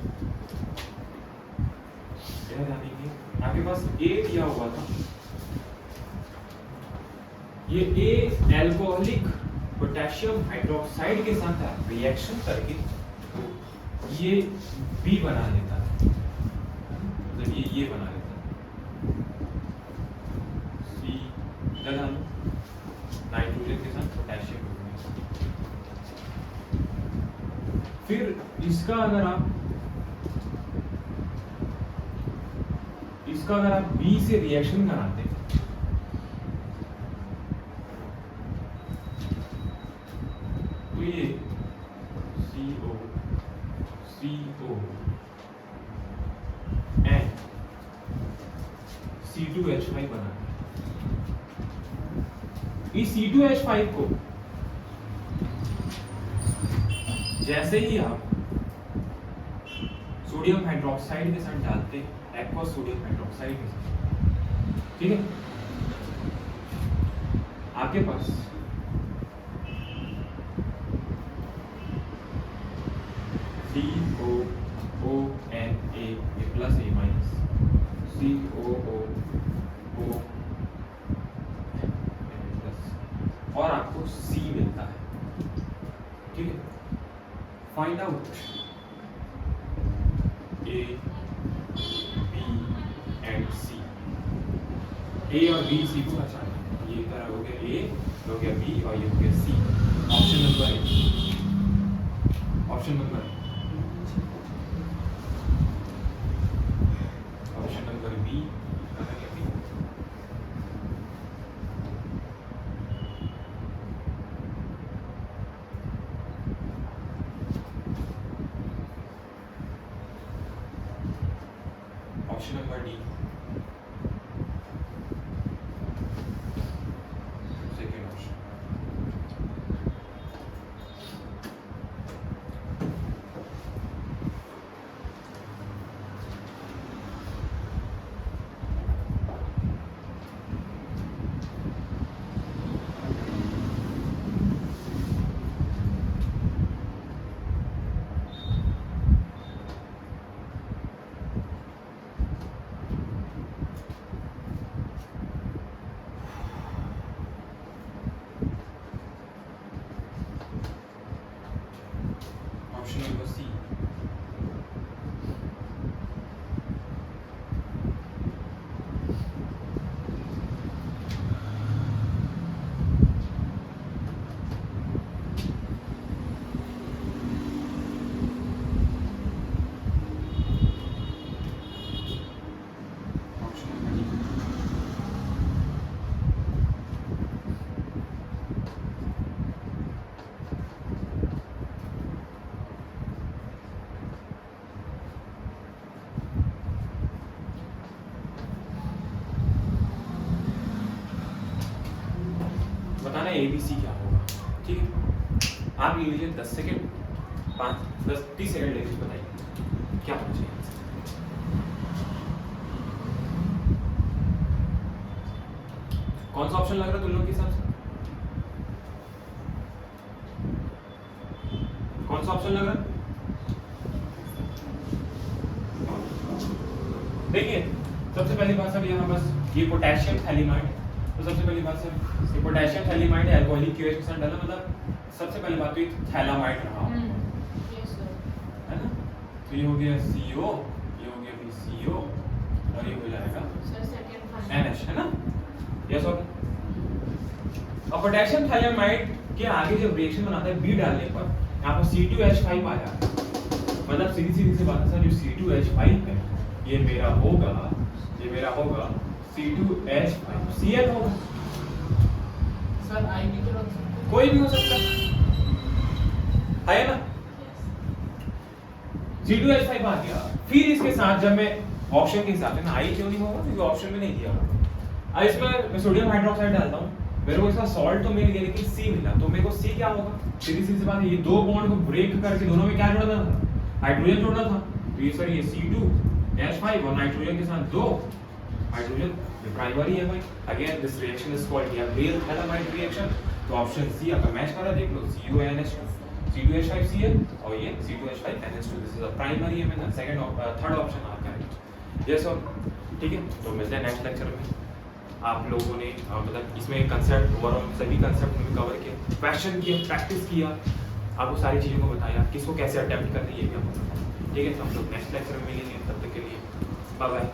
आपके पास A दिया हुआ था, ये A एल्कोहलिक पोटेशियम हाइड्रोक्साइड के साथ रिएक्शन करके ये B बना लेता है, मतलब ये बना लेता है C डालो नाइट्रोजन के साथ पोटेशियम। फिर इसका अगर आप B से रिएक्शन कराते तो ये CO and C2H5 बना। इस C2H5 को जैसे ही आप सोडियम हाइड्रोक्साइड के साथ डालते हैं, एक्वस सोडियम हाइड्रोक्साइड के साथ, ठीक है, आपके पास COONA plus A minus COO और आपको C मिलता है। ठीक है, find out A, B and C। A और B C को पहचाना, ये तरह हो गया A, हो गया B और ये हो गया C। Option number option number B, option number D। ABC क्या होगा, ठीक है। आप ले लीजिए 10 सेकेंड, 5, 10, 30 सेकेंड लेके बताइए क्या होना चाहिए। कौन सा ऑप्शन लग रहा है तुम लोग के हिसाब से? कौन सा ऑप्शन लग रहा है? देखिए सबसे पहली बात सब यहाँ बस ये पोटेशियम थैलीमाइड, तो सबसे पहली बात सर ये पोटेशियम थैलीमाइड है, अल्कोहलिक क्यूएच के साथ डाला, मतलब सबसे पहली बात तो ये थैलामाइड रहा यस सर। है ना। तो ये हो गया CO, ये हो गया भी CO और ये हो जाएगा सर सेकंड फाइनल NH, है ना। यस और पोटेशियम थैलामाइड के आगे जब रिएक्शन बनाता है B डालने पर यहाँ पर C2H5 आ जाता है, मतलब सीधी सीधी सी बात है सर, जो C2H5 है ये मेरा होगा C2H5 Cl होगा। सर आई भी तो रख सकते हैं। कोई भी हो सकता है ना। C2H5 आ गया, फिर इसके साथ जब मैं ऑप्शन के हिसाब से ना आई क्यों नहीं होगा क्योंकि ऑप्शन में नहीं दिया होगा। अब इसमें मैं सोडियम हाइड्रोक्साइड डालता हूँ, मेरे को इसका सॉल्ट तो मिल गया लेकिन C मिला, तो मेरे को C क्या होगा, सीधी सीधी बात है, ये दो बॉन्ड को ब्रेक करके दोनों में क्या जोड़ना था, हाइड्रोजन जोड़ना था। तो ये सर ये C2H5 और नाइट्रोजन के साथ दो हाइड्रोजन, ये प्राइमरी है भाई। Again this reaction is called male phthalimide reaction. तो ऑप्शन सी अगर मैच करा देख लो, CuNH2 C2H5Cl और ये C2H5NH2, this is a primary amine. Second और थर्ड ऑप्शन आप करेंगे। यस सर, ठीक है। तो मिलते हैं नेक्स्ट लेक्चर में। आप लोगों ने मतलब इसमें कंसेप्ट ओवरऑल सभी कंसेप्ट में कवर किया, क्वेश्चन किया, प्रैक्टिस किया, आपको सारी चीज़ों को बताया, किसको कैसे अटेम्प्ट करना है ये भी आपको बताया, ठीक है। तो हम लोग नेक्स्ट लेक्चर में मिलेंगे, तब तक के लिए बाय बाय।